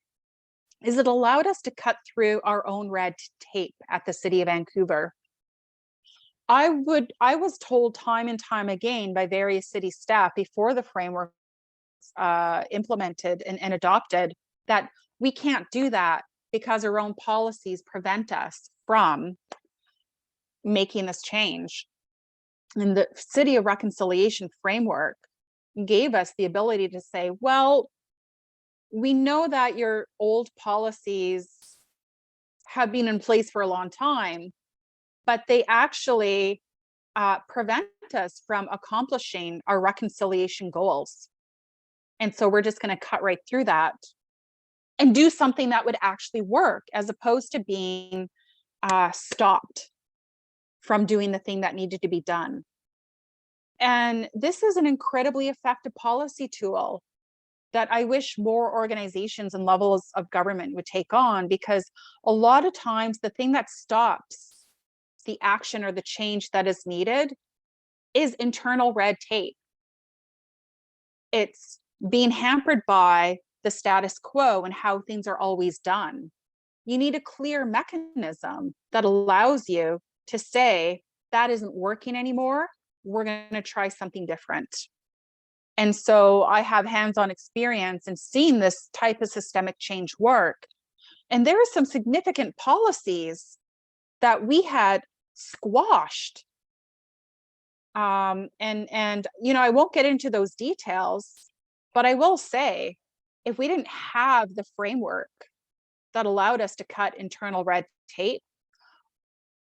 is it allowed us to cut through our own red tape at the City of Vancouver. I was told time and time again by various city staff before the framework implemented and adopted that we can't do that because our own policies prevent us from making this change. And the City of Reconciliation framework gave us the ability to say, well, we know that your old policies have been in place for a long time, but they actually prevent us from accomplishing our reconciliation goals. And so we're just going to cut right through that and do something that would actually work, as opposed to being stopped from doing the thing that needed to be done. And this is an incredibly effective policy tool that I wish more organizations and levels of government would take on, because a lot of times the thing that stops the action or the change that is needed is internal red tape. It's being hampered by the status quo and how things are always done. You need a clear mechanism that allows you to say, that isn't working anymore, we're going to try something different. And so I have hands-on experience in seeing this type of systemic change work. And there are some significant policies that we had squashed. And I won't get into those details, but I will say, if we didn't have the framework that allowed us to cut internal red tape,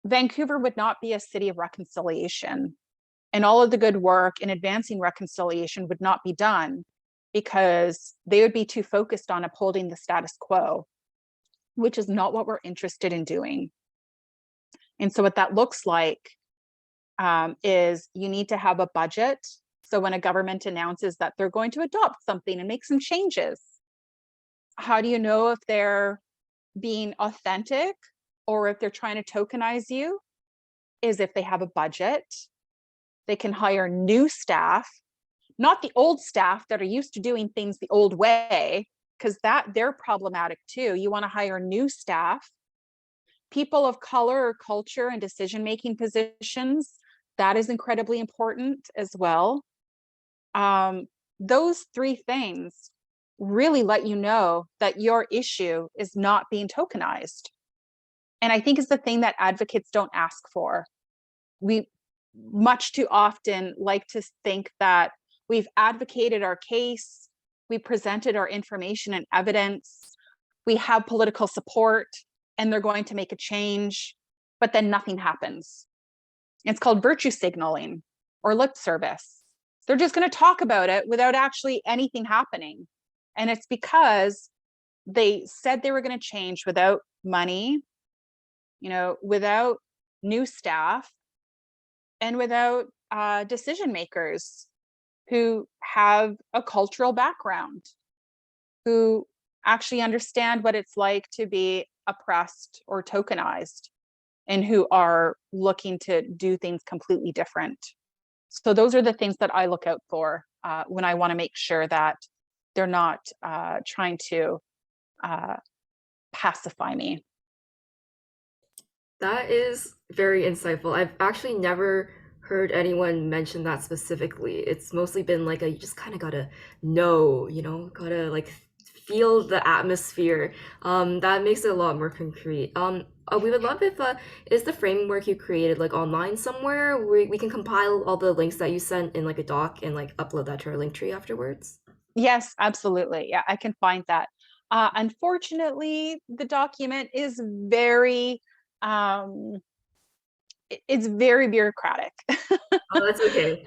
Vancouver would not be a city of reconciliation. And all of the good work in advancing reconciliation would not be done, because they would be too focused on upholding the status quo, which is not what we're interested in doing. And so what that looks like is you need to have a budget. So when a government announces that they're going to adopt something and make some changes, how do you know if they're being authentic or if they're trying to tokenize you? Is if they have a budget, they can hire new staff, not the old staff that are used to doing things the old way, because they're problematic too. You want to hire new staff, people of color or culture and decision-making positions. That is incredibly important as well. Those three things really let you know that your issue is not being tokenized. And I think it's the thing that advocates don't ask for. We much too often like to think that we've advocated our case, we presented our information and evidence, we have political support, and they're going to make a change, but then nothing happens. It's called virtue signaling or lip service. They're just going to talk about it without actually anything happening. And it's because they said they were going to change without money, without new staff, and without decision makers who have a cultural background, who actually understand what it's like to be oppressed or tokenized, and who are looking to do things completely different. So those are the things that I look out for when I want to make sure that they're not trying to pacify me. That is very insightful. I've actually never heard anyone mention that specifically. It's mostly been like you just kind of gotta know, gotta like feel the atmosphere. That makes it a lot more concrete. We would love if is the framework you created like online somewhere where we can compile all the links that you sent in like a doc and like upload that to our link tree afterwards? Yes, absolutely. Yeah, I can find that. Unfortunately, the document is very, it's very bureaucratic. Oh, that's okay.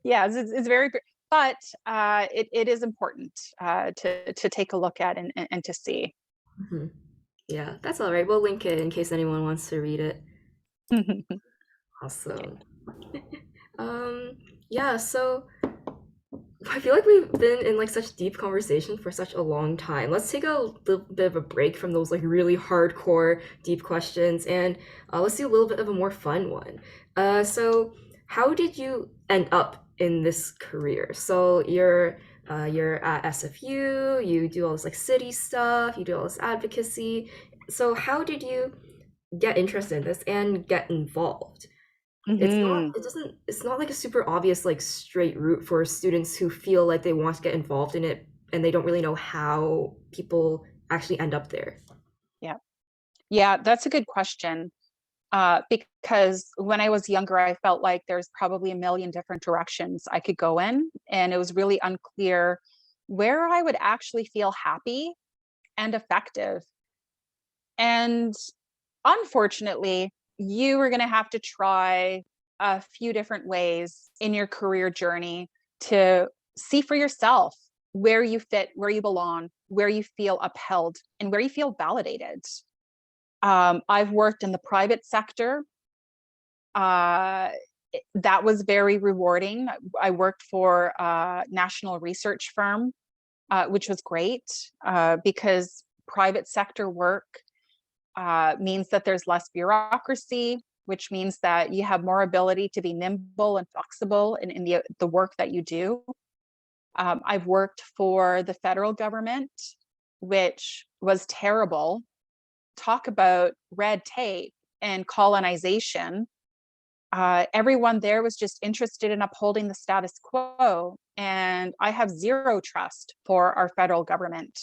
Yes, it's very, but it is important to take a look at and to see. Mhm. Yeah, that's all right. We'll link it in case anyone wants to read it. Awesome. Um, yeah, so I feel like we've been in like such deep conversation for such a long time. Let's take a little bit of a break from those like really hardcore deep questions and let's do a little bit of a more fun one. So how did you end up in this career? So you're at SFU, you do all this like city stuff, you do all this advocacy. So how did you get interested in this and get involved? It's not like a super obvious like straight route for students who feel like they want to get involved in it and they don't really know how people actually end up there. Yeah, that's a good question. Because when I was younger, I felt like there's probably a million different directions I could go in, and it was really unclear where I would actually feel happy and effective. And unfortunately, you were going to have to try a few different ways in your career journey to see for yourself where you fit, where you belong, where you feel upheld, and where you feel validated. I've worked in the private sector. That was very rewarding. I worked for a national research firm, which was great because private sector work means that there's less bureaucracy, which means that you have more ability to be nimble and flexible in the work that you do. I've worked for the federal government, which was terrible. Talk about red tape and colonization. Everyone there was just interested in upholding the status quo, and I have zero trust for our federal government.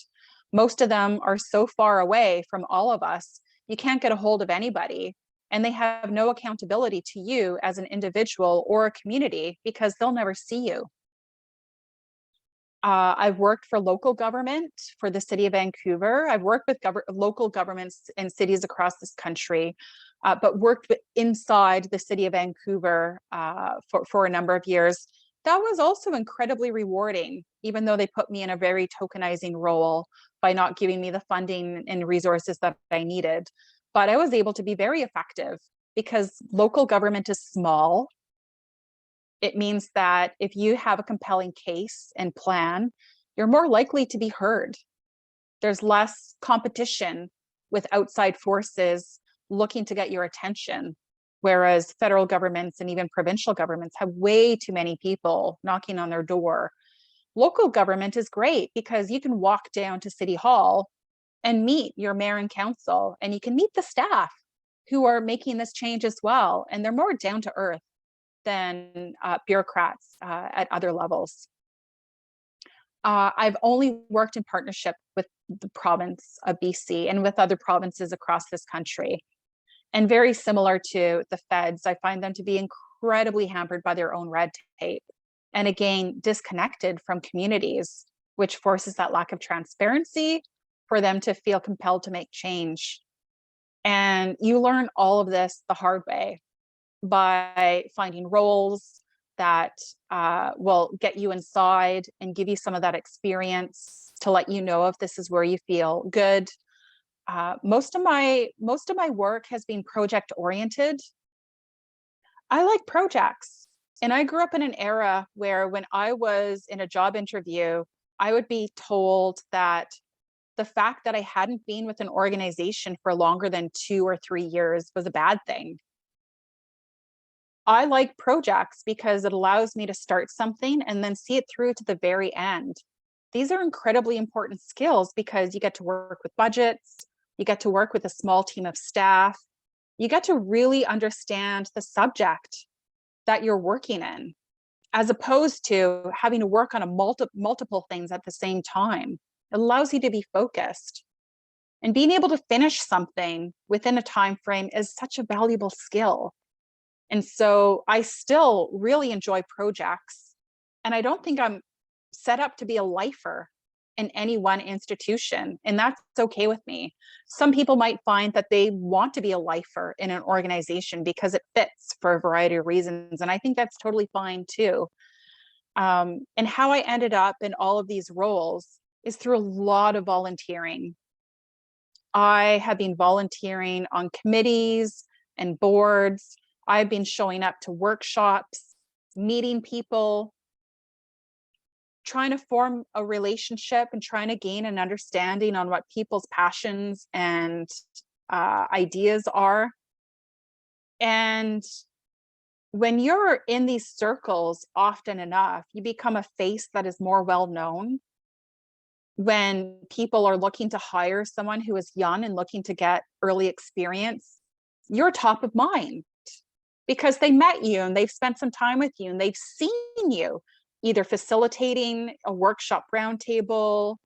Most of them are so far away from all of us, you can't get a hold of anybody, and they have no accountability to you as an individual or a community because they'll never see you. I've worked for local government for the city of Vancouver. I've worked with local governments in cities across this country, but worked inside the city of Vancouver for a number of years. That was also incredibly rewarding, even though they put me in a very tokenizing role by not giving me the funding and resources that I needed. But I was able to be very effective because local government is small. It means that if you have a compelling case and plan, you're more likely to be heard. There's less competition with outside forces looking to get your attention, whereas federal governments and even provincial governments have way too many people knocking on their door. Local government is great because you can walk down to City Hall and meet your mayor and council, and you can meet the staff who are making this change as well, and they're more down to earth than bureaucrats at other levels. I've only worked in partnership with the province of BC and with other provinces across this country. And very similar to the feds, I find them to be incredibly hampered by their own red tape. And again, disconnected from communities, which forces that lack of transparency for them to feel compelled to make change. And you learn all of this the hard way by finding roles that will get you inside and give you some of that experience to let you know if this is where you feel good. Most of my work has been project oriented. I like projects, and I grew up in an era where when I was in a job interview, I would be told that the fact that I hadn't been with an organization for longer than 2 or 3 years was a bad thing. I like projects because it allows me to start something and then see it through to the very end. These are incredibly important skills because you get to work with budgets, you get to work with a small team of staff, you get to really understand the subject that you're working in, as opposed to having to work on multiple things at the same time. It allows you to be focused. And being able to finish something within a time frame is such a valuable skill. And so I still really enjoy projects. And I don't think I'm set up to be a lifer in any one institution. And that's okay with me. Some people might find that they want to be a lifer in an organization because it fits for a variety of reasons. And I think that's totally fine too. And how I ended up in all of these roles is through a lot of volunteering. I have been volunteering on committees and boards. I've been showing up to workshops, meeting people, trying to form a relationship and trying to gain an understanding on what people's passions and ideas are. And when you're in these circles often enough, you become a face that is more well known. When people are looking to hire someone who is young and looking to get early experience, you're top of mind because they met you and they've spent some time with you and they've seen you either facilitating a workshop roundtable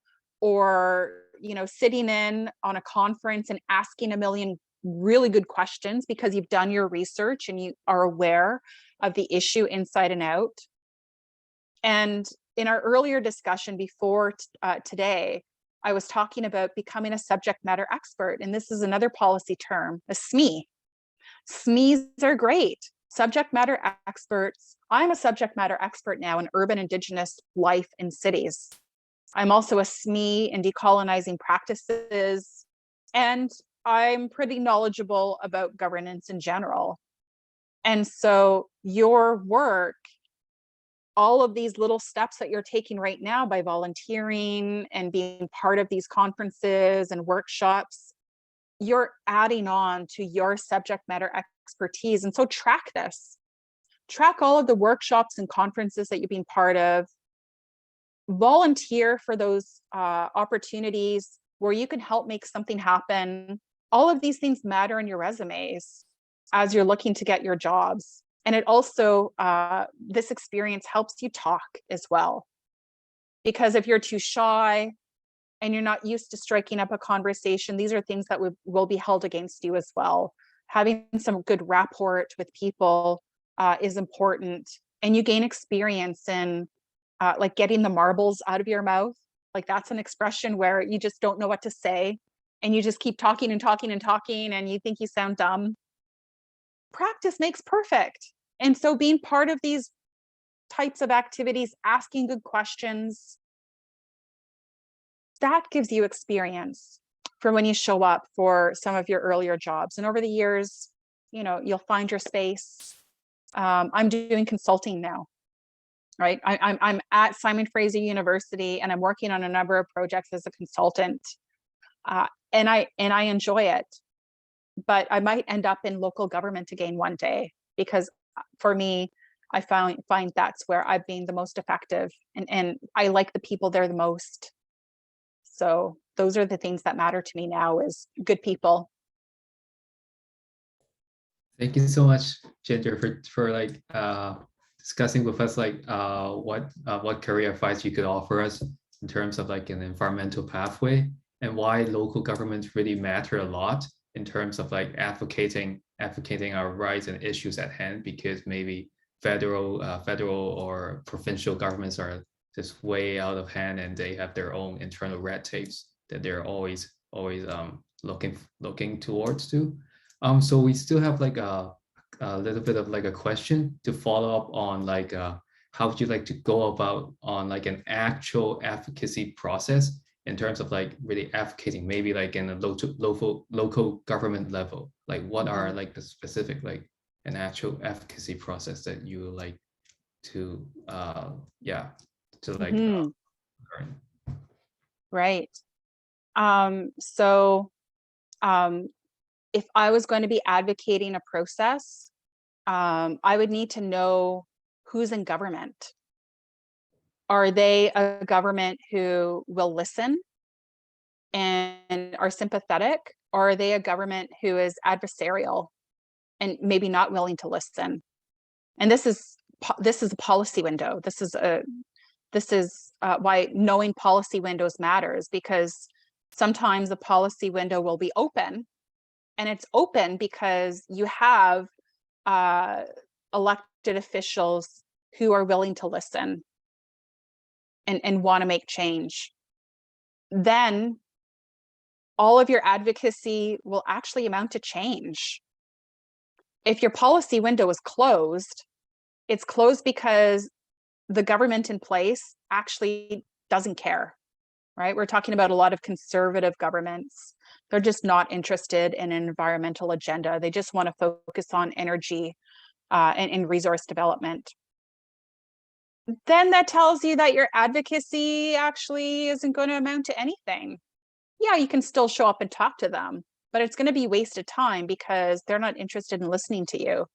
or, you know, sitting in on a conference and asking a million really good questions because you've done your research and you are aware of the issue inside and out. And in our earlier discussion before today, I was talking about becoming a subject matter expert. And this is another policy term, a SME. SMEs are great. Subject matter experts. I'm a subject matter expert now in urban Indigenous life in cities. I'm also a SME in decolonizing practices, and I'm pretty knowledgeable about governance in general. And so your work, all of these little steps that you're taking right now by volunteering and being part of these conferences and workshops, you're adding on to your subject matter expertise. And so track this. Track all of the workshops and conferences that you've been part of. Volunteer for those opportunities where you can help make something happen. All of these things matter in your resumes as you're looking to get your jobs. And it also, this experience helps you talk as well. Because if you're too shy and you're not used to striking up a conversation, these are things that will be held against you as well. Having some good rapport with people is important. And you gain experience in like getting the marbles out of your mouth. Like that's an expression where you just don't know what to say. And you just keep talking and talking and talking and you think you sound dumb. Practice makes perfect. And so being part of these types of activities, asking good questions, that gives you experience for when you show up for some of your earlier jobs. And over the years, you know, you'll find your space. I'm doing consulting now, right? I'm at Simon Fraser University and I'm working on a number of projects as a consultant. And I enjoy it. But I might end up in local government again one day, because for me, I find that's where I've been the most effective, and I like the people there the most. So those are the things that matter to me now, is good people. Thank you so much, Ginger, for like discussing with us like what career advice you could offer us in terms of like an environmental pathway and why local governments really matter a lot in terms of like advocating our rights and issues at hand, because maybe federal or provincial governments are just way out of hand and they have their own internal red tapes that they're always looking towards to. So we still have like a little bit of like a question to follow up on, like how would you like to go about on like an actual advocacy process in terms of like really advocating, maybe like in a local government level, like what are like the specific like an actual advocacy process that you like to learn? Right. If I was going to be advocating a process, I would need to know who's in government. Are they a government who will listen and are sympathetic? Or are they a government who is adversarial and maybe not willing to listen? And this is a policy window. This is this is why knowing policy windows matters, because sometimes the policy window will be open, and it's open because you have elected officials who are willing to listen and want to make change. Then all of your advocacy will actually amount to change. If your policy window is closed, it's closed because the government in place actually doesn't care, right? We're talking about a lot of conservative governments. They're just not interested in an environmental agenda. They just want to focus on energy and resource development. Then that tells you that your advocacy actually isn't going to amount to anything. Yeah, you can still show up and talk to them, but it's going to be wasted time because they're not interested in listening to you.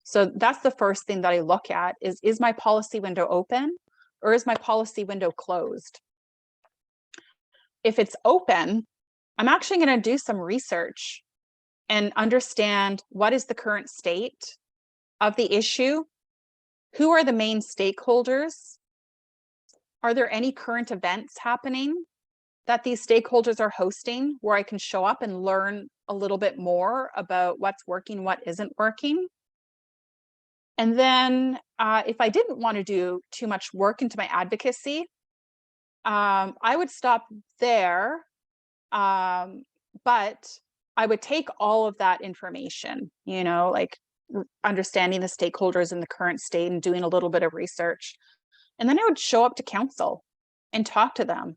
So that's the first thing that I look at is my policy window open, or is my policy window closed? If it's open, I'm actually going to do some research and understand what is the current state of the issue. Who are the main stakeholders? Are there any current events happening that these stakeholders are hosting where I can show up and learn a little bit more about what's working, what isn't working? And then if I didn't want to do too much work into my advocacy, I would stop there, but I would take all of that information, you know, like understanding the stakeholders in the current state and doing a little bit of research. And then I would show up to council and talk to them.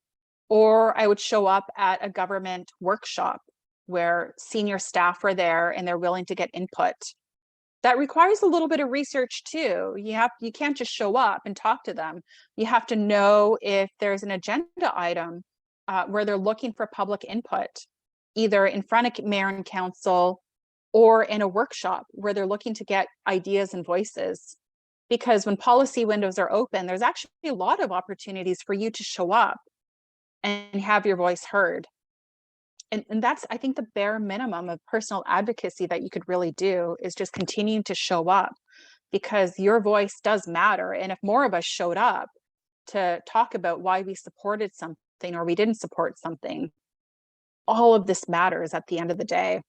Or I would show up at a government workshop where senior staff are there and they're willing to get input. That requires a little bit of research too. You can't just show up and talk to them. You have to know if there's an agenda item where they're looking for public input, either in front of mayor and council or in a workshop where they're looking to get ideas and voices. Because when policy windows are open, there's actually a lot of opportunities for you to show up and have your voice heard. And that's, I think, the bare minimum of personal advocacy that you could really do is just continuing to show up, because your voice does matter. And if more of us showed up to talk about why we supported something or we didn't support something, all of this matters at the end of the day.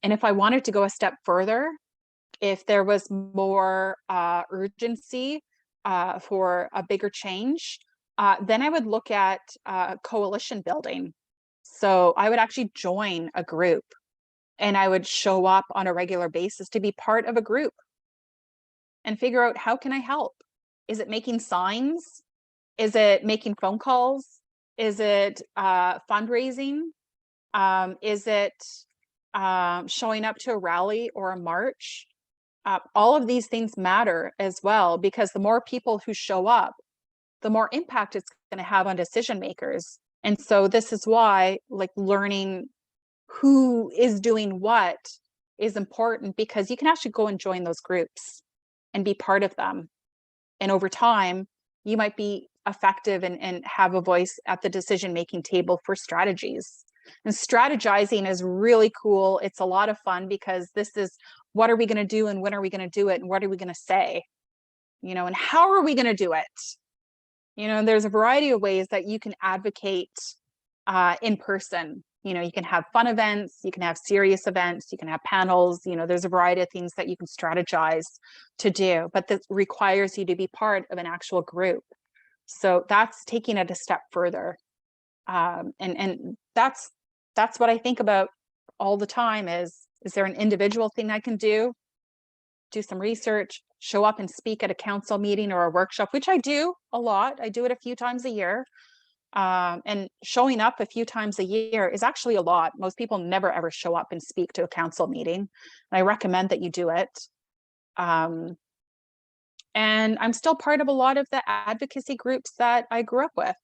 And if I wanted to go a step further, if there was more urgency for a bigger change, then I would look at coalition building. So I would actually join a group and I would show up on a regular basis to be part of a group and figure out, how can I help? Is it making signs? Is it making phone calls? Is it fundraising? Is it showing up to a rally or a march? All of these things matter as well, because the more people who show up, the more impact it's going to have on decision makers. And so this is why, like, learning who is doing what is important, because you can actually go and join those groups and be part of them. And over time, you might be effective and have a voice at the decision-making table for strategies. And strategizing is really cool. It's a lot of fun, because this is, what are we going to do and when are we going to do it and what are we going to say, you know, and how are we going to do it? You know, there's a variety of ways that you can advocate in person. You know, you can have fun events, you can have serious events, you can have panels, you know, there's a variety of things that you can strategize to do, but that requires you to be part of an actual group. So that's taking it a step further. And that's what I think about all the time is there an individual thing I can do some research, show up and speak at a council meeting or a workshop, which I do a lot. I do it a few times a year. And showing up a few times a year is actually a lot. Most people never ever show up and speak to a council meeting. And I recommend that you do it. And I'm still part of a lot of the advocacy groups that I grew up with.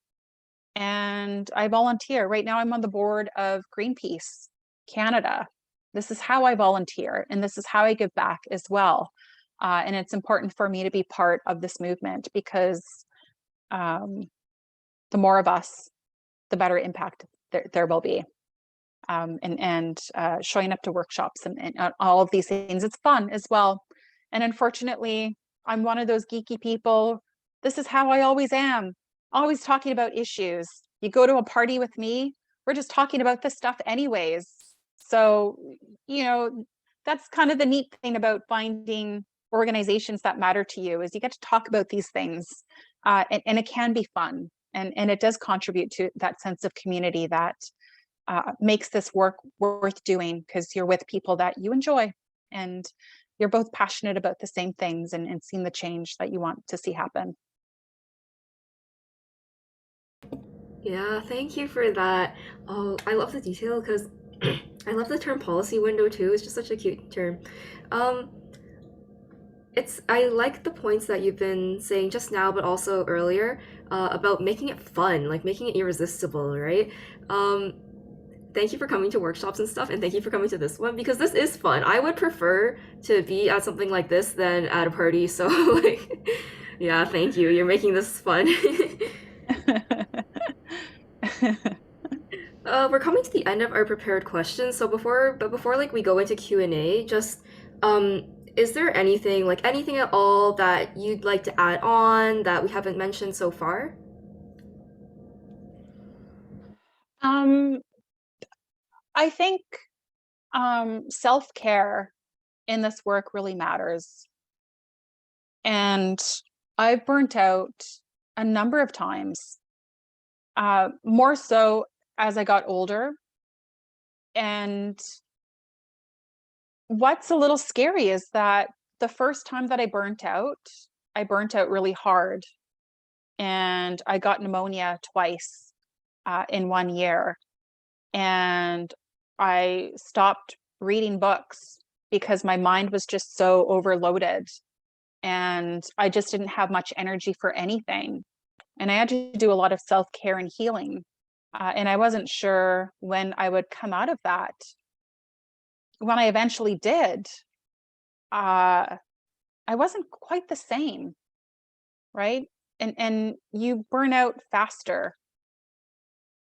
And I volunteer. Right now I'm on the board of Greenpeace Canada. This is how I volunteer, and this is how I give back as well. And it's important for me to be part of this movement, because the more of us, the better impact there will be. And showing up to workshops and all of these things, it's fun as well. And unfortunately, I'm one of those geeky people This is how I always am, always talking about issues. You go to a party with me, we're just talking about this stuff anyways. So, you know, that's kind of the neat thing about finding organizations that matter to you, is you get to talk about these things, and it can be fun, and it does contribute to that sense of community that makes this work worth doing, because you're with people that you enjoy and you're both passionate about the same things, and seeing the change that you want to see happen. Yeah, thank you for that. Oh, I love the detail because I love the term policy window too. It's just such a cute term. Um, I like the points that you've been saying just now, but also earlier, about making it fun, like making it irresistible, right? Um, Thank you for coming to workshops and stuff, and thank you for coming to this one because this is fun. I would prefer to be at something like this than at a party. So like, yeah, thank you. You're making this fun. We're coming to the end of our prepared questions. So before like we go into Q&A, just is there anything at all that you'd like to add on that we haven't mentioned so far? I think self-care in this work really matters. And I've burnt out a number of times, more so as I got older. And what's a little scary is that the first time that I burnt out really hard. And I got pneumonia twice in 1 year. And I stopped reading books because my mind was just so overloaded. And I just didn't have much energy for anything. And I had to do a lot of self-care and healing. And I wasn't sure when I would come out of that. When I eventually did, I wasn't quite the same, right? And you burn out faster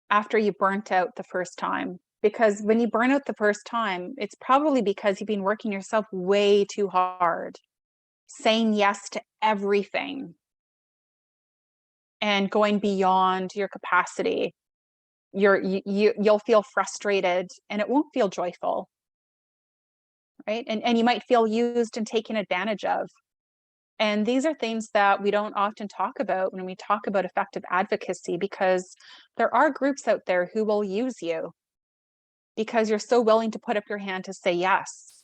after you burnt out the first time. Because when you burn out the first time, it's probably because you've been working yourself way too hard, saying yes to everything and going beyond your capacity. You'll feel frustrated and it won't feel joyful, right? And you might feel used and taken advantage of. And these are things that we don't often talk about when we talk about effective advocacy, because there are groups out there who will use you because you're so willing to put up your hand to say yes.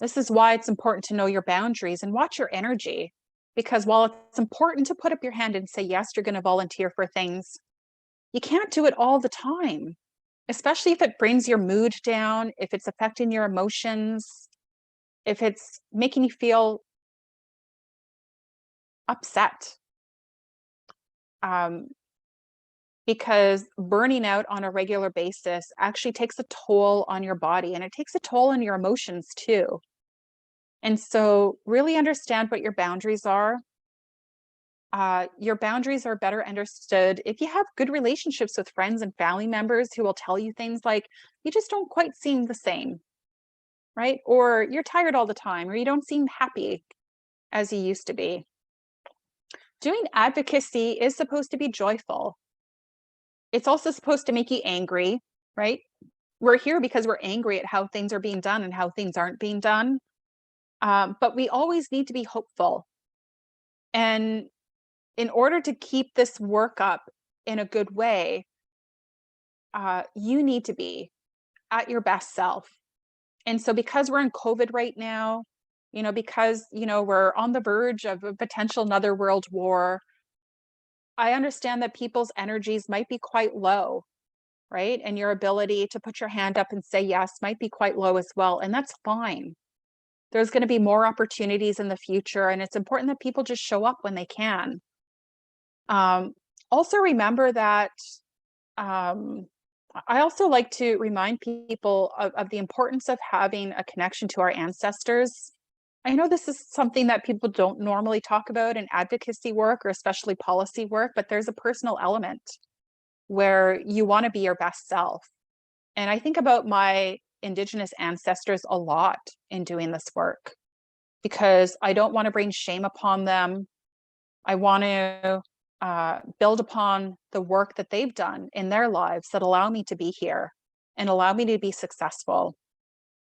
This is why it's important to know your boundaries and watch your energy, because while it's important to put up your hand and say yes, you're going to volunteer for things, you can't do it all the time, especially if it brings your mood down, if it's affecting your emotions, if it's making you feel upset. Because burning out on a regular basis actually takes a toll on your body, and it takes a toll on your emotions too. And so really understand what your boundaries are. Your boundaries are better understood if you have good relationships with friends and family members who will tell you things like, you just don't quite seem the same, right? Or you're tired all the time, or you don't seem happy as you used to be. Doing advocacy is supposed to be joyful. It's also supposed to make you angry, right? We're here because we're angry at how things are being done and how things aren't being done. But we always need to be hopeful. And in order to keep this work up in a good way, you need to be at your best self. And so because we're in COVID right now, because, we're on the verge of a potential another world war, I understand that people's energies might be quite low, right? And your ability to put your hand up and say yes might be quite low as well. And that's fine. There's going to be more opportunities in the future. And it's important that people just show up when they can. Also remember that I also like to remind people of the importance of having a connection to our ancestors. I know this is something that people don't normally talk about in advocacy work or especially policy work, but there's a personal element where you want to be your best self. And I think about my Indigenous ancestors a lot in doing this work, because I don't want to bring shame upon them. I want to build upon the work that they've done in their lives that allow me to be here and allow me to be successful.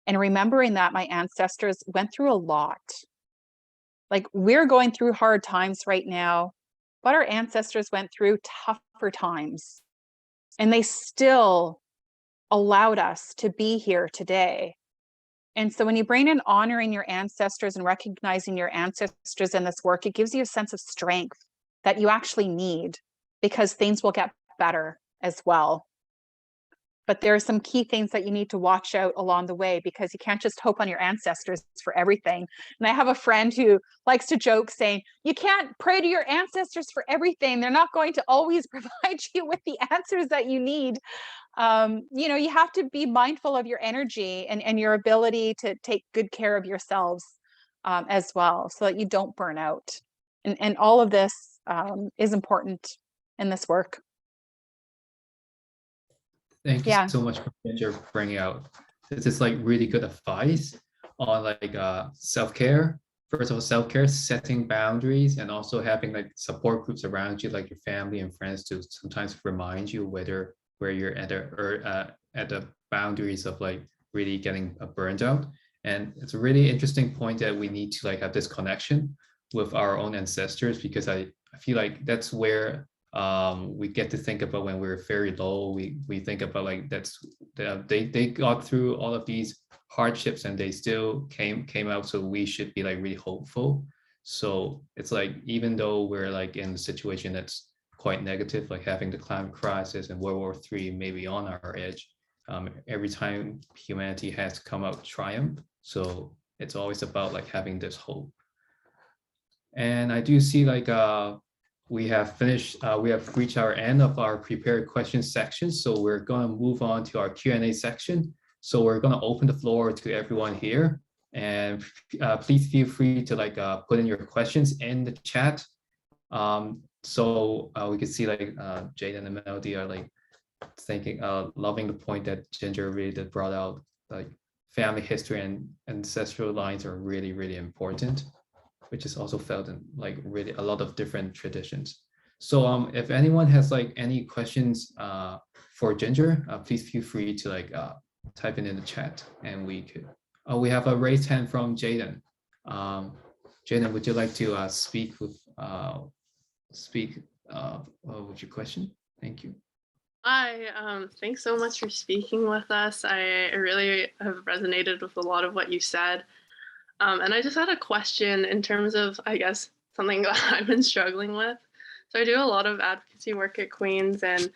And remembering that my ancestors went through a lot. Like, we're going through hard times right now, but our ancestors went through tougher times. And they still allowed us to be here today. And so when you bring in honoring your ancestors and recognizing your ancestors in this work, it gives you a sense of strength that you actually need, because things will get better as well. But there are some key things that you need to watch out along the way, because you can't just hope on your ancestors for everything. And I have a friend who likes to joke saying, you can't pray to your ancestors for everything. They're not going to always provide you with the answers that you need. You know, you have to be mindful of your energy and your ability to take good care of yourselves as well, so that you don't burn out. And all of this is important in this work. Thank you Yeah. so much, Ginger, for bringing out. This is like really good advice on like self-care. First of all, self-care, setting boundaries, and also having like support groups around you, like your family and friends, to sometimes remind you where you're at the boundaries of like really getting burned out. And it's a really interesting point that we need to like have this connection with our own ancestors, because I feel like that's where we get to think about when we're very low. We think about like they got through all of these hardships and they still came out, so we should be like really hopeful. So it's like, even though we're like in a situation that's quite negative, like having the climate crisis and World War III maybe on our edge, every time humanity has come out triumph. So it's always about like having this hope. And I do see like we have finished, we have reached our end of our prepared questions section. So we're going to move on to our Q&A section. So we're going to open the floor to everyone here. And please feel free to like put in your questions in the chat. So we can see like Jaden and Melody are like thinking, loving the point that Ginger really did brought out, like family history and ancestral lines are really, really important, which is also felt in like really a lot of different traditions. So if anyone has like any questions for Ginger, please feel free to like type it in the chat, and we could. Oh, we have a raised hand from Jaden. Jaden, would you like to speak with your question? Thank you. Hi, thanks so much for speaking with us. I really have resonated with a lot of what you said. And I just had a question in terms of, I guess, something that I've been struggling with. So I do a lot of advocacy work at Queen's and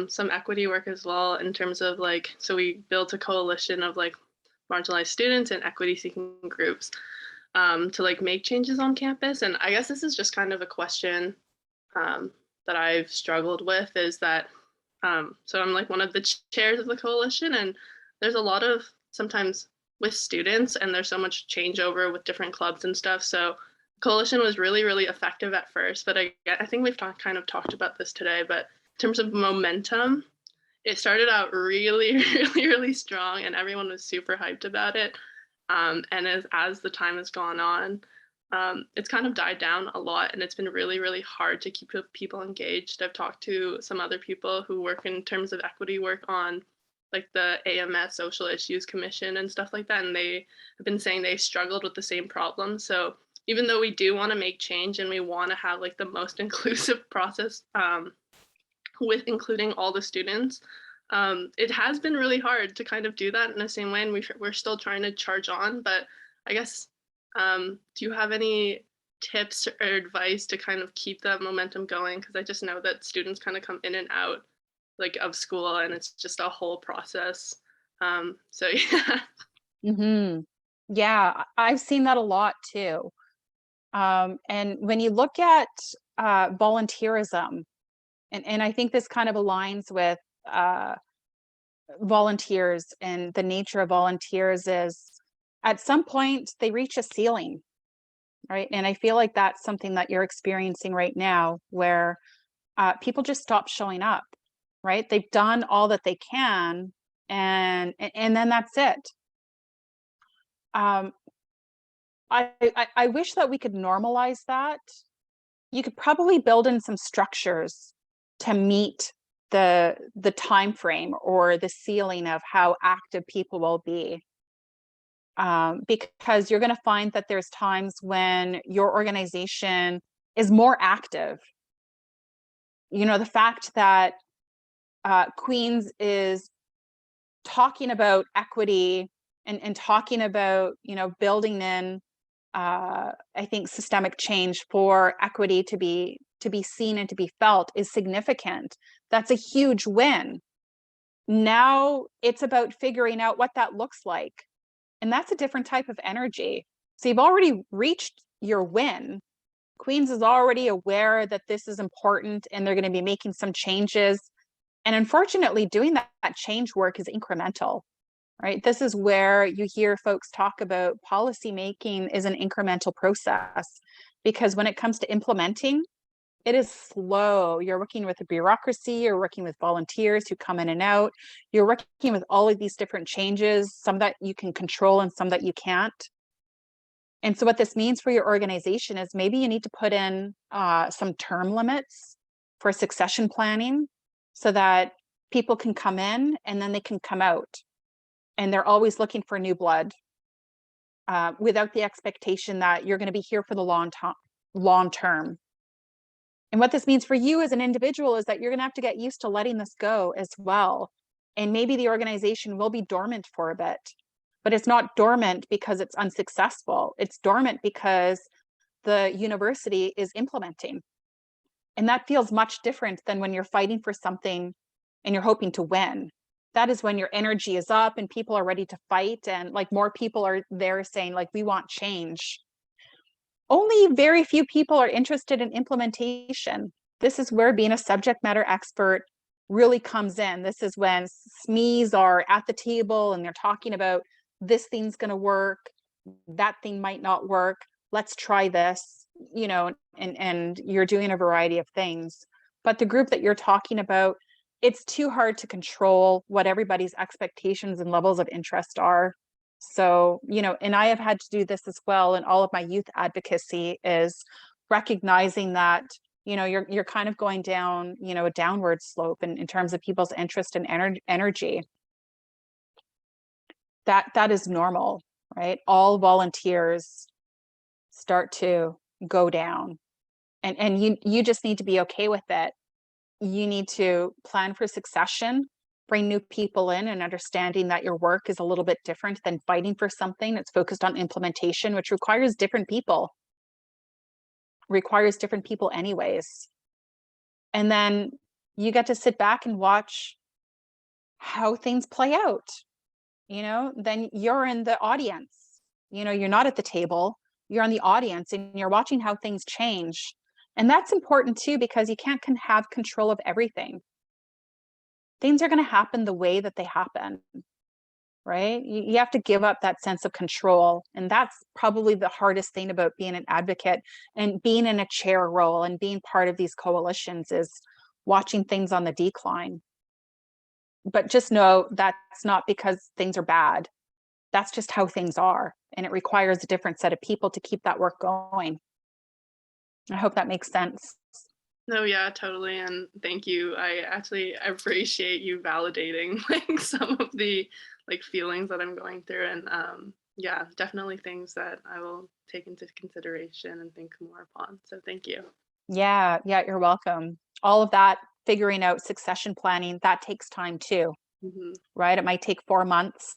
some equity work as well, in terms of like, so we built a coalition of like marginalized students and equity seeking groups to like make changes on campus. And I guess this is just kind of a question that I've struggled with, is that, so I'm like one of the chairs of the coalition, and there's a lot of sometimes with students, and there's so much changeover with different clubs and stuff. So coalition was really, really effective at first, but I think we've kind of talked about this today, but in terms of momentum, it started out really, really, really strong, and everyone was super hyped about it. And as the time has gone on, it's kind of died down a lot, and it's been really, really hard to keep people engaged. I've talked to some other people who work in terms of equity work on like the AMS Social Issues Commission and stuff like that, and they have been saying they struggled with the same problem. So even though we do want to make change and we want to have like the most inclusive process with including all the students, it has been really hard to kind of do that in the same way, and we're still trying to charge on. But I guess, do you have any tips or advice to kind of keep that momentum going? Because I just know that students kind of come in and out like of school, and it's just a whole process. So yeah. Mm-hmm. Yeah, I've seen that a lot too. And when you look at volunteerism, and I think this kind of aligns with volunteers, and the nature of volunteers is at some point they reach a ceiling, right? And I feel like that's something that you're experiencing right now, where people just stop showing up, right? They've done all that they can, and then that's it. I wish that we could normalize that, you could probably build in some structures to meet the time frame or the ceiling of how active people will be. Because you're going to find that there's times when your organization is more active. You know, the fact that Queens is talking about equity and talking about, you know, building in, I think, systemic change for equity to be seen and to be felt is significant. That's a huge win. Now it's about figuring out what that looks like. And that's a different type of energy. So you've already reached your win. Queens is already aware that this is important and they're going to be making some changes. And unfortunately, doing that change work is incremental, right? This is where you hear folks talk about policy making is an incremental process, because when it comes to implementing, it is slow. You're working with a bureaucracy, you're working with volunteers who come in and out, you're working with all of these different changes, some that you can control and some that you can't. And so what this means for your organization is maybe you need to put in some term limits for succession planning so that people can come in and then they can come out. And they're always looking for new blood without the expectation that you're going to be here for the long term. And what this means for you as an individual is that you're going to have to get used to letting this go as well. And maybe the organization will be dormant for a bit, but it's not dormant because it's unsuccessful. It's dormant because the university is implementing. And that feels much different than when you're fighting for something and you're hoping to win. That is when your energy is up and people are ready to fight, and like more people are there saying like, we want change. Only very few people are interested in implementation. This is where being a subject matter expert really comes in. This is when SMEs are at the table and they're talking about this thing's going to work, that thing might not work, let's try this, you know, and you're doing a variety of things. But the group that you're talking about, it's too hard to control what everybody's expectations and levels of interest are. So, you know, and I have had to do this as well in all of my youth advocacy, is recognizing that, you know, you're kind of going down, you know, a downward slope in terms of people's interest and energy. That is normal, right? All volunteers start to go down, and you just need to be okay with it. You need to plan for succession, bring new people in, and understanding that your work is a little bit different than fighting for something that's focused on implementation, which requires different people anyways. And then you get to sit back and watch how things play out. You know, then you're in the audience, you know, you're not at the table, you're in the audience and you're watching how things change. And that's important too, because you can't have control of everything. Things are going to happen the way that they happen, right? You have to give up that sense of control. And that's probably the hardest thing about being an advocate and being in a chair role and being part of these coalitions, is watching things on the decline. But just know that's not because things are bad. That's just how things are. And it requires a different set of people to keep that work going. I hope that makes sense. No, yeah, totally. And thank you. I appreciate you validating like some of the like feelings that I'm going through. And yeah, definitely things that I will take into consideration and think more upon. So thank you. Yeah, you're welcome. All of that, figuring out succession planning, that takes time too, right? It might take 4 months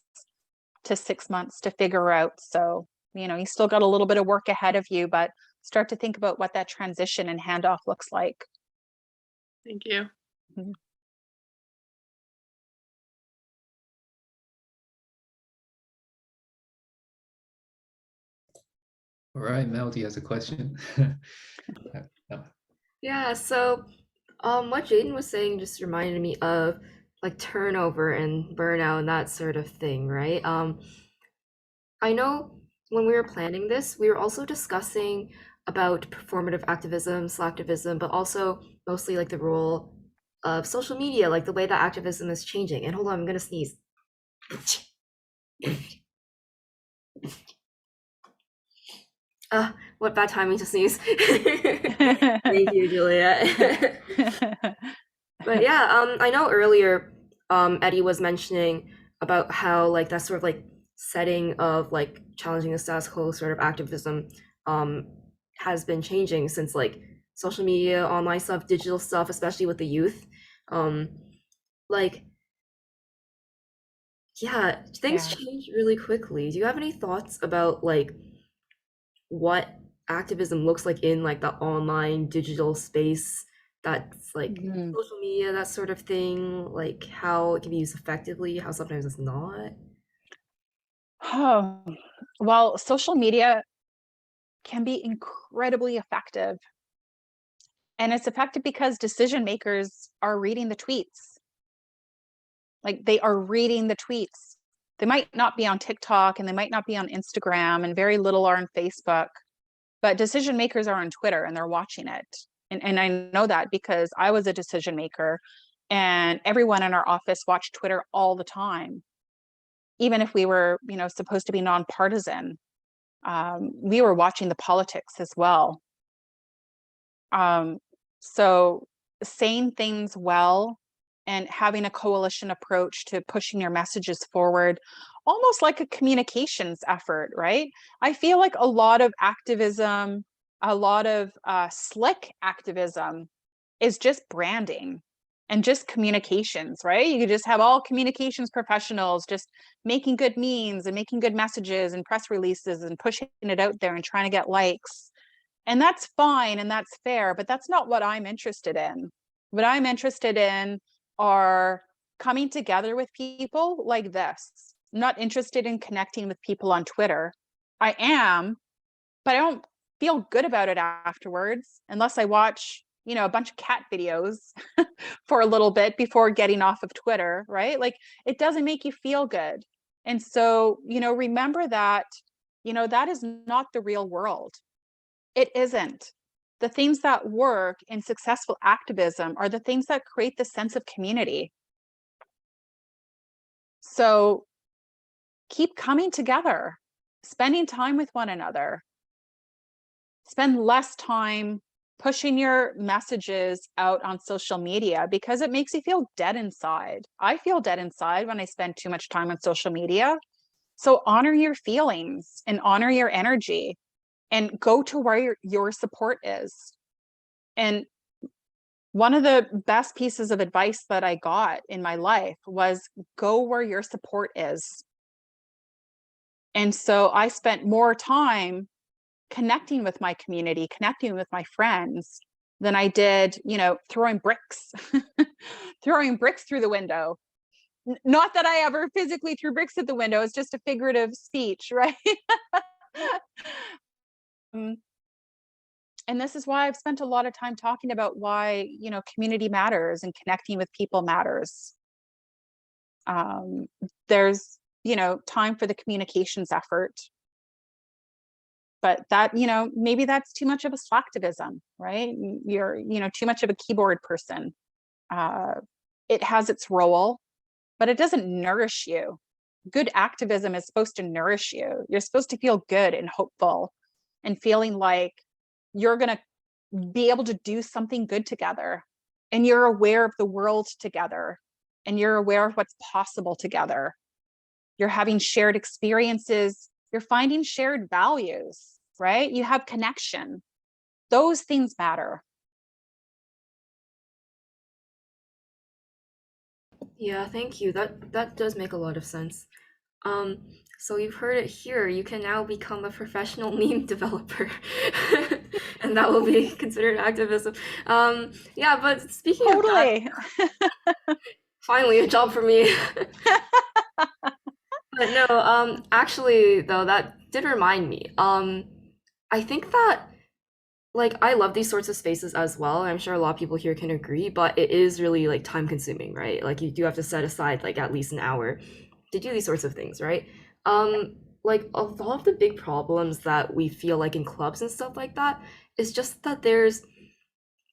to 6 months to figure out. So, you know, you still got a little bit of work ahead of you, but start to think about what that transition and handoff looks like. Thank you. All right, Melody has a question. Yeah, so what Jaden was saying just reminded me of like turnover and burnout and that sort of thing, right? I know when we were planning this, we were also discussing about performative activism, slacktivism, but also mostly like the role of social media, like the way that activism is changing. And hold on, I'm gonna sneeze. What bad timing to sneeze. Thank you, Juliet. But yeah, I know earlier, Eddie was mentioning about how like that sort of like setting of like challenging the status quo sort of activism has been changing since like social media, online stuff, digital stuff, especially with the youth. Um, like, yeah, things Yeah. change really quickly. Do you have any thoughts about like what activism looks like in like the online digital space that's like Mhm. social media, that sort of thing, like how it can be used effectively, how sometimes it's not? Oh, well, social media can be incredibly effective. And it's effective because decision makers are reading the tweets. Like they are reading the tweets. They might not be on TikTok and they might not be on Instagram, and very little are on Facebook, but decision makers are on Twitter and they're watching it. And I know that because I was a decision maker and everyone in our office watched Twitter all the time. Even if we were, supposed to be nonpartisan, we were watching the politics as well. So saying things well and having a coalition approach to pushing your messages forward, almost like a communications effort, right? I feel like a lot of activism, a lot of slick activism is just branding and just communications, right? You could just have all communications professionals just making good memes and making good messages and press releases and pushing it out there and trying to get likes. And that's fine and that's fair, but that's not what I'm interested in. What I'm interested in are coming together with people like this. I'm not interested in connecting with people on Twitter. I am, but I don't feel good about it afterwards unless I watch, a bunch of cat videos for a little bit before getting off of Twitter, right? Like it doesn't make you feel good. And so, remember that, that is not the real world. It isn't. The things that work in successful activism are the things that create the sense of community. So keep coming together, spending time with one another. Spend less time pushing your messages out on social media because it makes you feel dead inside. I feel dead inside when I spend too much time on social media. So honor your feelings and honor your energy and go to where your support is. And one of the best pieces of advice that I got in my life was go where your support is. And so I spent more time connecting with my community, connecting with my friends than I did, throwing bricks, throwing bricks through the window. Not that I ever physically threw bricks at the window, it's just a figurative speech, right? And this is why I've spent a lot of time talking about why, community matters and connecting with people matters. There's, time for the communications effort. But that, maybe that's too much of a slacktivism, right? You're, too much of a keyboard person. It has its role, but it doesn't nourish you. Good activism is supposed to nourish you. You're supposed to feel good and hopeful and feeling like you're going to be able to do something good together. And you're aware of the world together. And you're aware of what's possible together. You're having shared experiences. You're finding shared values, right? You have connection. Those things matter. Yeah, thank you. That does make a lot of sense. So you've heard it here. You can now become a professional meme developer, and that will be considered activism. Yeah, but speaking of that, finally a job for me. But no, actually though, that did remind me. I think that like I love these sorts of spaces as well. I'm sure a lot of people here can agree, but it is really like time consuming, right? Like you do have to set aside like at least an hour to do these sorts of things, right? Like a lot of the big problems that we feel like in clubs and stuff like that is just that there's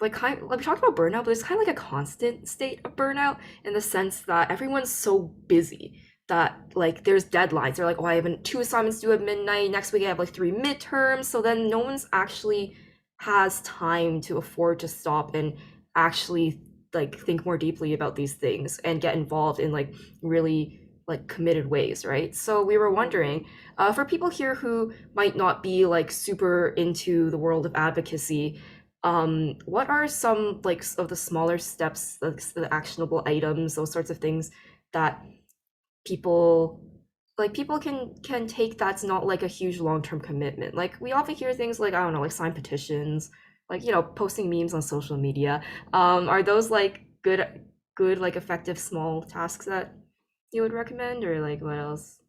like like we talked about burnout, but there's kind of like a constant state of burnout in the sense that everyone's so busy that like there's deadlines. They're like, oh, I have 2 assignments due at midnight. Next week I have like 3 midterms. So then no one's actually has time to afford to stop and actually like think more deeply about these things and get involved in like really like committed ways, right? So we were wondering, for people here who might not be like super into the world of advocacy, what are some like of the smaller steps, like the actionable items, those sorts of things that people can take that's not like a huge long-term commitment? Like we often hear things like, I don't know, like sign petitions, like, you know, posting memes on social media. Are those like good like effective small tasks that you would recommend, or like what else?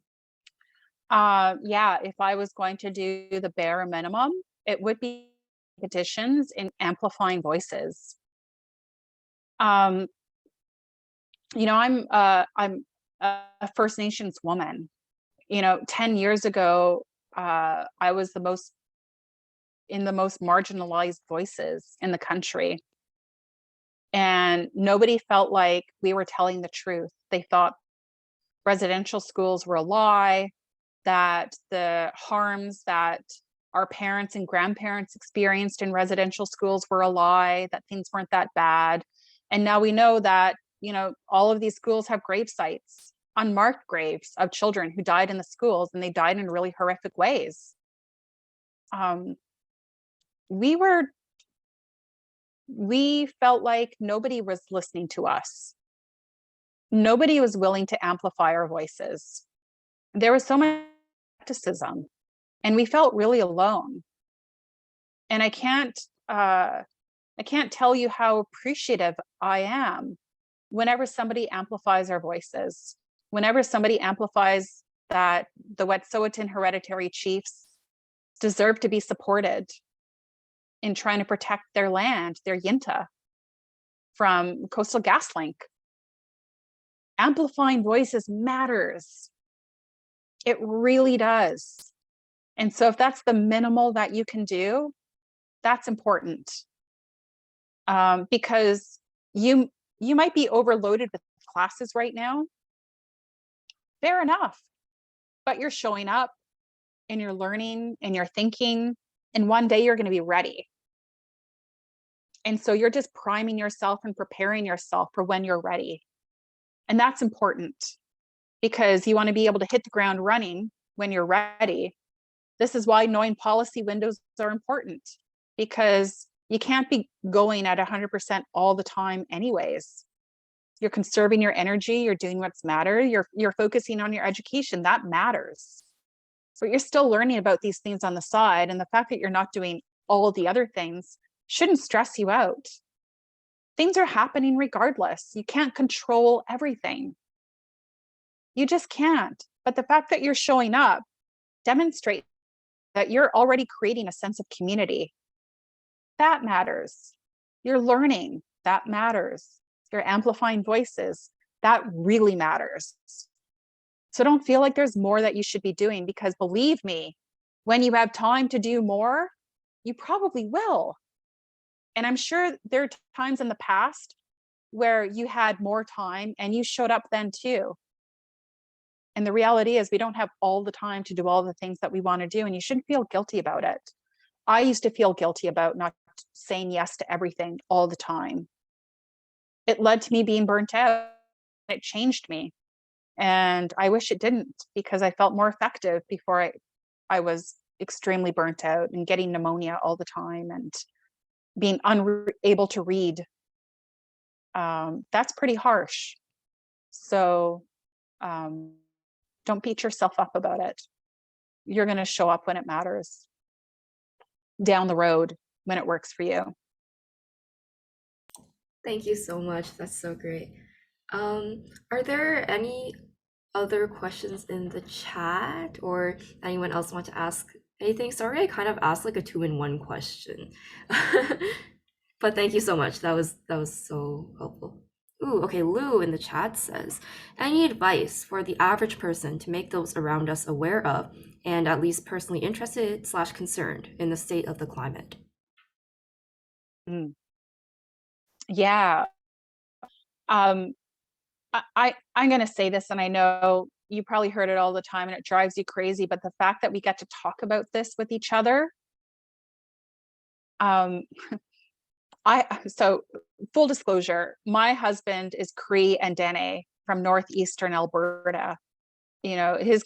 Yeah, if I was going to do the bare minimum, it would be petitions and amplifying voices. You know, I'm a First Nations woman. You know, 10 years ago, I was the most marginalized voices in the country. And nobody felt like we were telling the truth. They thought residential schools were a lie, that the harms that our parents and grandparents experienced in residential schools were a lie, that things weren't that bad. And now we know that, you know, all of these schools have grave sites, unmarked graves of children who died in the schools, and they died in really horrific ways. We felt like nobody was listening to us. Nobody was willing to amplify our voices. There was so much skepticism, and we felt really alone. And I can't tell you how appreciative I am whenever somebody amplifies our voices, whenever somebody amplifies that the Wet'suwet'en hereditary chiefs deserve to be supported in trying to protect their land, their Yinta, from Coastal GasLink. Amplifying voices matters. It really does. And so if that's the minimal that you can do, that's important. Because you might be overloaded with classes right now. Fair enough. But you're showing up and you're learning and you're thinking, and one day you're going to be ready. And so you're just priming yourself and preparing yourself for when you're ready. And that's important, because you want to be able to hit the ground running when you're ready. This is why knowing policy windows are important, because you can't be going at 100% all the time anyways. You're conserving your energy, you're doing what's matter, you're focusing on your education, that matters. But you're still learning about these things on the side, and the fact that you're not doing all of the other things shouldn't stress you out. Things are happening regardless. You can't control everything. You just can't. But the fact that you're showing up demonstrates that you're already creating a sense of community. That matters. You're learning. That matters. You're amplifying voices. That really matters. So don't feel like there's more that you should be doing, because believe me, when you have time to do more, you probably will. And I'm sure there are times in the past where you had more time and you showed up then too. And the reality is we don't have all the time to do all the things that we want to do, and you shouldn't feel guilty about it. I used to feel guilty about not saying yes to everything all the time. It led to me being burnt out. It changed me. And I wish it didn't, because I felt more effective before I was extremely burnt out and getting pneumonia all the time and being unable to read. That's pretty harsh. So don't beat yourself up about it. You're going to show up when it matters, down the road when it works for you. Thank you so much. That's so great. Are there any other questions in the chat, or anyone else want to ask anything? Sorry, I kind of asked like a 2-in-1 question. But thank you so much. That was so helpful. Ooh, okay, Lou in the chat says, any advice for the average person to make those around us aware of and at least personally interested / concerned in the state of the climate? Yeah. I'm going to say this, and I know you probably heard it all the time and it drives you crazy, but the fact that we get to talk about this with each other, so full disclosure, my husband is Cree and Dene from northeastern Alberta. You know, his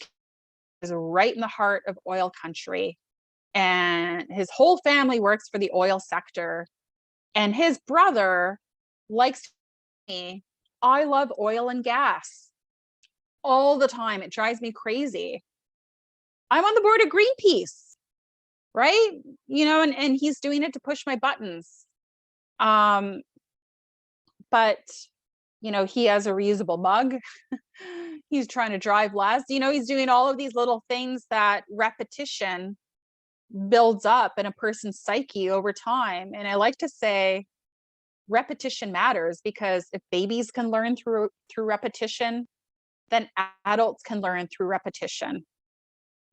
is right in the heart of oil country, and his whole family works for the oil sector. And his brother likes me. I love oil and gas all the time. It drives me crazy. I'm on the board of Greenpeace, right? You know, and he's doing it to push my buttons. But you know, he has a reusable mug. He's trying to drive less. You know, he's doing all of these little things that repetition builds up in a person's psyche over time. And I like to say repetition matters, because if babies can learn through repetition, then adults can learn through repetition.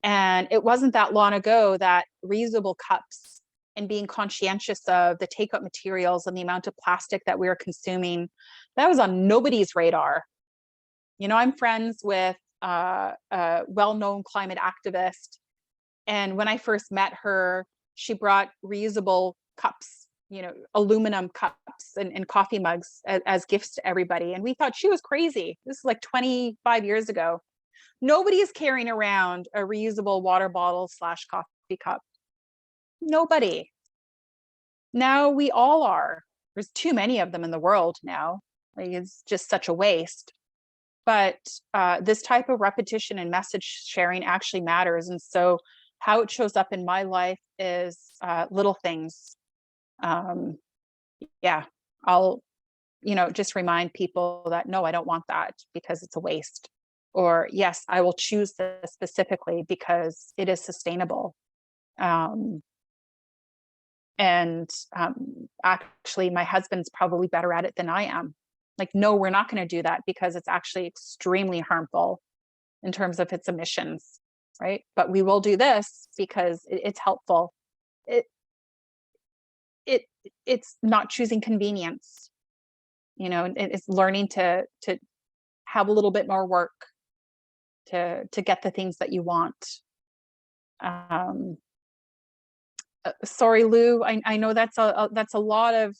And it wasn't that long ago that reusable cups and being conscientious of the takeout materials and the amount of plastic that we were consuming, that was on nobody's radar. You know, I'm friends with a well-known climate activist. And when I first met her, she brought reusable cups, you know, aluminum cups and coffee mugs as gifts to everybody. And we thought she was crazy. This is like 25 years ago. Nobody is carrying around a reusable water bottle / coffee cup. Nobody. Now we all are. There's too many of them in the world now. Like, it's just such a waste. But this type of repetition and message sharing actually matters. And so how it shows up in my life is little things. Yeah, I'll, you know, just remind people that, no, I don't want that because it's a waste. Or yes, I will choose this specifically because it is sustainable. Actually, my husband's probably better at it than I am. Like, no, we're not going to do that because it's actually extremely harmful in terms of its emissions, right? But we will do this because it's helpful. It's not choosing convenience, you know. It's learning to have a little bit more work to get the things that you want. Sorry, Lou, I know that's a lot of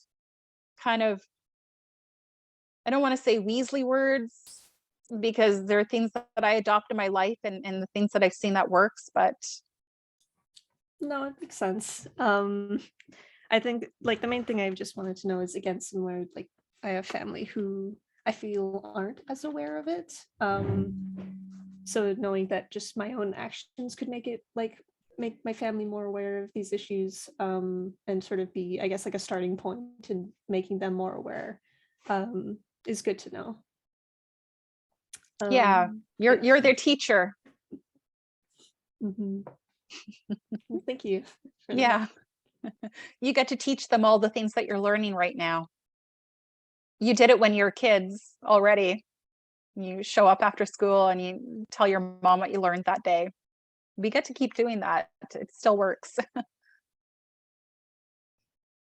kind of, I don't want to say Weasley words, because there are things that I adopt in my life and the things that I've seen that works, but. No, it makes sense. I think like the main thing I just wanted to know is, again, similar, like I have family who I feel aren't as aware of it. So knowing that just my own actions could make my family more aware of these issues, and sort of be, I guess, like a starting point in making them more aware, is good to know. Yeah, you're their teacher. Mm-hmm. Thank you. Yeah. You get to teach them all the things that you're learning right now. You did it when you were kids already. You show up after school and you tell your mom what you learned that day. We get to keep doing that. It still works.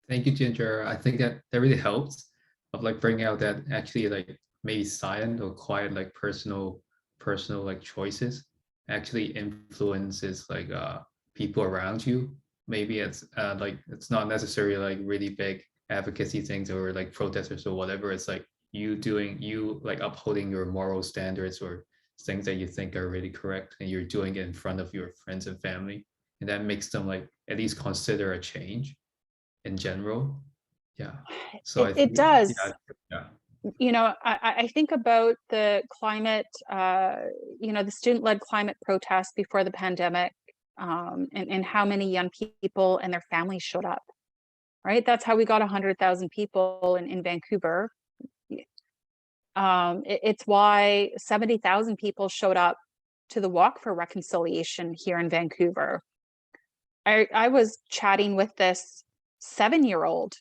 Thank you, Ginger. I think that really helps of like bringing out that actually like maybe silent or quiet, like personal like choices actually influences like people around you. Maybe it's like it's not necessarily like really big advocacy things or like protesters or whatever. It's like you like upholding your moral standards or things that you think are really correct, and you're doing it in front of your friends and family, and that makes them like at least consider a change in general. Yeah, so it does. Yeah. You know, I think about the climate, you know, the student-led climate protests before the pandemic, and how many young people and their families showed up, right? That's how we got 100,000 people in Vancouver. It's why 70,000 people showed up to the Walk for Reconciliation here in Vancouver. I was chatting with this 7-year-old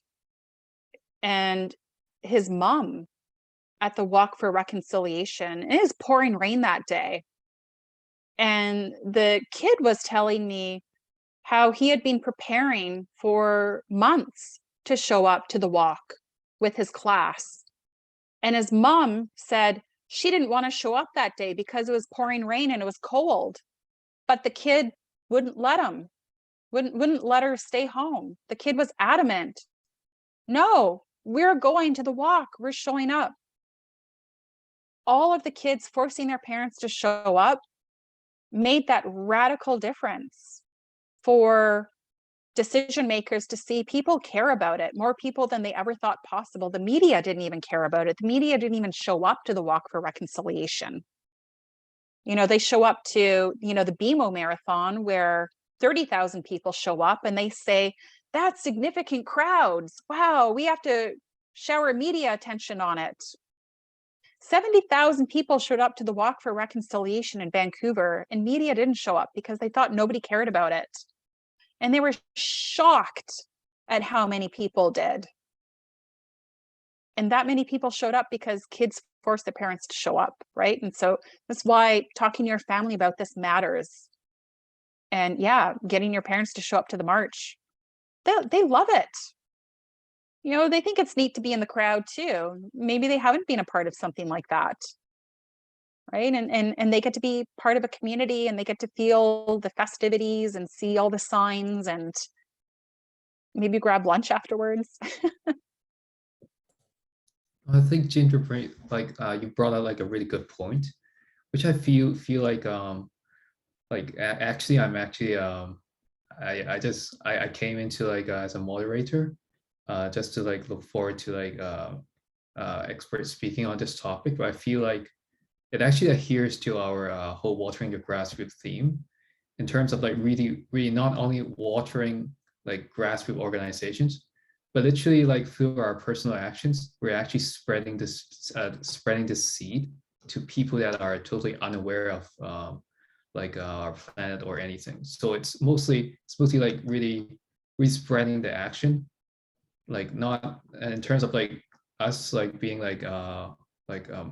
and his mom at the Walk for Reconciliation. And it was pouring rain that day. And the kid was telling me how he had been preparing for months to show up to the walk with his class. And his mom said, She didn't want to show up that day because it was pouring rain and it was cold, but the kid wouldn't let her stay home. The kid was adamant. No, we're going to the walk. We're showing up. All of the kids forcing their parents to show up made that radical difference for decision makers to see people care about it, more people than they ever thought possible. The media didn't even care about it. The media didn't even show up to the Walk for Reconciliation. You know, they show up to, you know, the BMO marathon where 30,000 people show up and they say, that's significant crowds. Wow, we have to shower media attention on it. 70,000 people showed up to the Walk for Reconciliation in Vancouver, and media didn't show up because they thought nobody cared about it. And they were shocked at how many people did. And that many people showed up because kids forced their parents to show up, right? And so that's why talking to your family about this matters. And yeah, getting your parents to show up to the march. They love it. You know, they think it's neat to be in the crowd too. Maybe they haven't been a part of something like that. Right. And they get to be part of a community and they get to feel the festivities and see all the signs and maybe grab lunch afterwards. I think Ginger, you brought out like a really good point, which I feel like actually I came into like as a moderator just to like look forward to like experts speaking on this topic, but I feel like it actually adheres to our whole watering the grassroots theme in terms of like really not only watering like grassroots organizations, but literally like through our personal actions, we're actually spreading this seed to people that are totally unaware of our planet or anything. So it's mostly like really spreading the action, like not in terms of like us like being like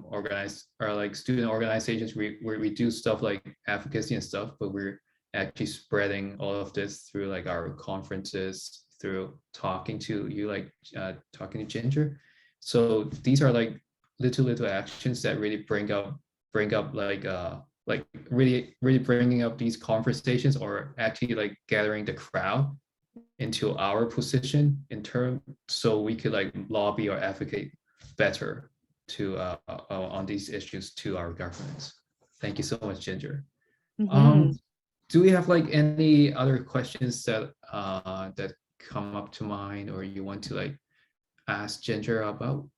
organized or like student organizations where we do stuff like advocacy and stuff, but we're actually spreading all of this through like our conferences, through talking to you, like talking to Ginger. So these are like little actions that really bring up like really bringing up these conversations, or actually like gathering the crowd into our position in turn, so we could like lobby or advocate better to on these issues to our governments. Thank you so much, Ginger. Do we have like any other questions that that come up to mind, or you want to like ask Ginger about?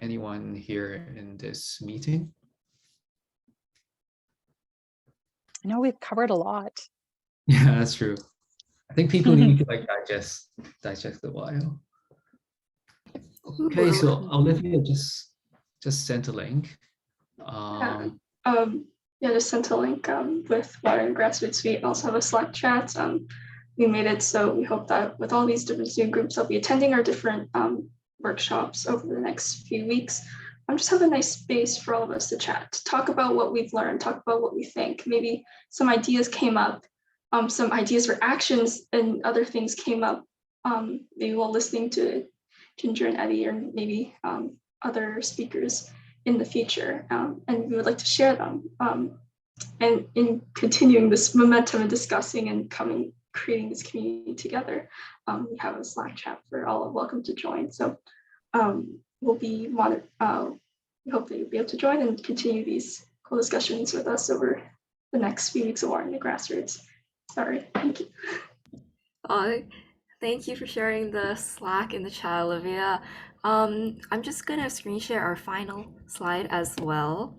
Anyone here in this meeting? I know we've covered a lot. Yeah, that's true. I think people need to like digest a while. Okay, so Olivia just sent a link. Just sent a link with Watering Grassroots. We also have a Slack chat. We made it so we hope that with all these different student groups, they'll be attending our different workshops over the next few weeks. Just have a nice space for all of us to chat, talk about what we've learned, talk about what we think. Maybe some ideas came up, some ideas for actions and other things came up, maybe while listening to Ginger and Eddie, or maybe other speakers in the future, and we would like to share them. And in continuing this momentum and discussing and creating this community together, we have a Slack chat for all welcome to join. So we'll be we hope that you'll be able to join and continue these cool discussions with us over the next few weeks of Watering the Grassroots. Sorry, thank you. Thank you for sharing the Slack in the chat, Olivia. I'm just gonna screen share our final slide as well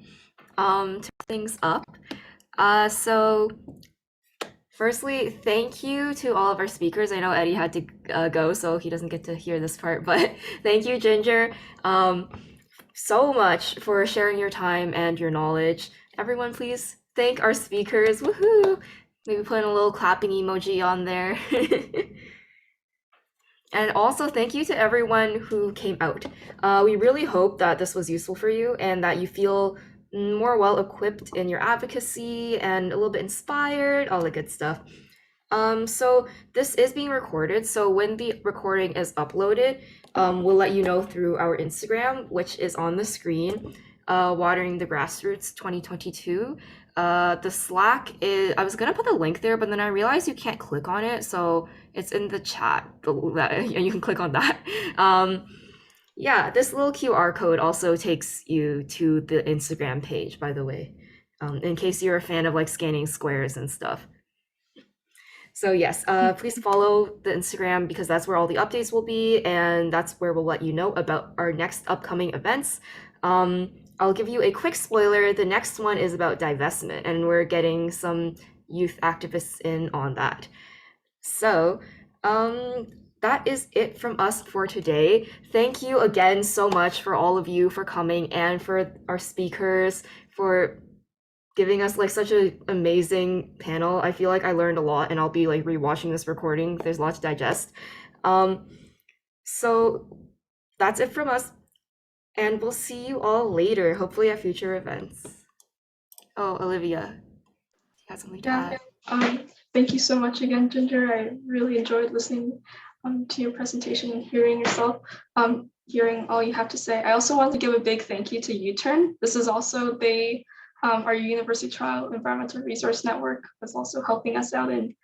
to wrap things up. So firstly, thank you to all of our speakers. I know Eddie had to go, so he doesn't get to hear this part, but thank you, Ginger, so much for sharing your time and your knowledge. Everyone, please thank our speakers. Woohoo! Maybe put in a little clapping emoji on there. And also thank you to everyone who came out. We really hope that this was useful for you and that you feel more well equipped in your advocacy and a little bit inspired, all the good stuff. So this is being recorded, so when the recording is uploaded, we'll let you know through our Instagram, which is on the screen. Watering the Grassroots 2022. The Slack is, I was gonna put the link there, but then I realized you can't click on it, so it's in the chat, and you can click on that. Yeah, this little QR code also takes you to the Instagram page, by the way, in case you're a fan of like scanning squares and stuff. So yes, please follow the Instagram because that's where all the updates will be, and that's where we'll let you know about our next upcoming events. I'll give you a quick spoiler. The next one is about divestment, and we're getting some youth activists in on that. So that is it from us for today. Thank you again so much for all of you for coming and for our speakers for giving us like such an amazing panel. I feel like I learned a lot and I'll be like rewatching this recording. There's a lot to digest. So that's it from us. And we'll see you all later, hopefully at future events. Oh, Olivia, you got something to add? Thank you so much again, Ginger. I really enjoyed listening to your presentation and hearing yourself, hearing all you have to say. I also want to give a big thank you to U-Turn. This is also our University Trial Environmental Resource Network was also helping us out in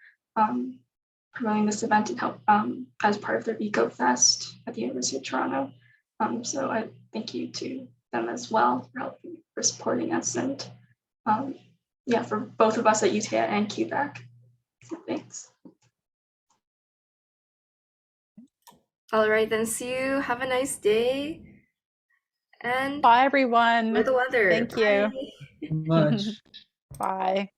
promoting this event and help as part of their EcoFest at the University of Toronto. So I thank you to them as well for helping, for supporting us, and yeah, for both of us at UTEA and QBACC. So thanks. All right, then see you. Have a nice day. And Bye, everyone. enjoy the weather. Thank you. Bye. Much. Bye.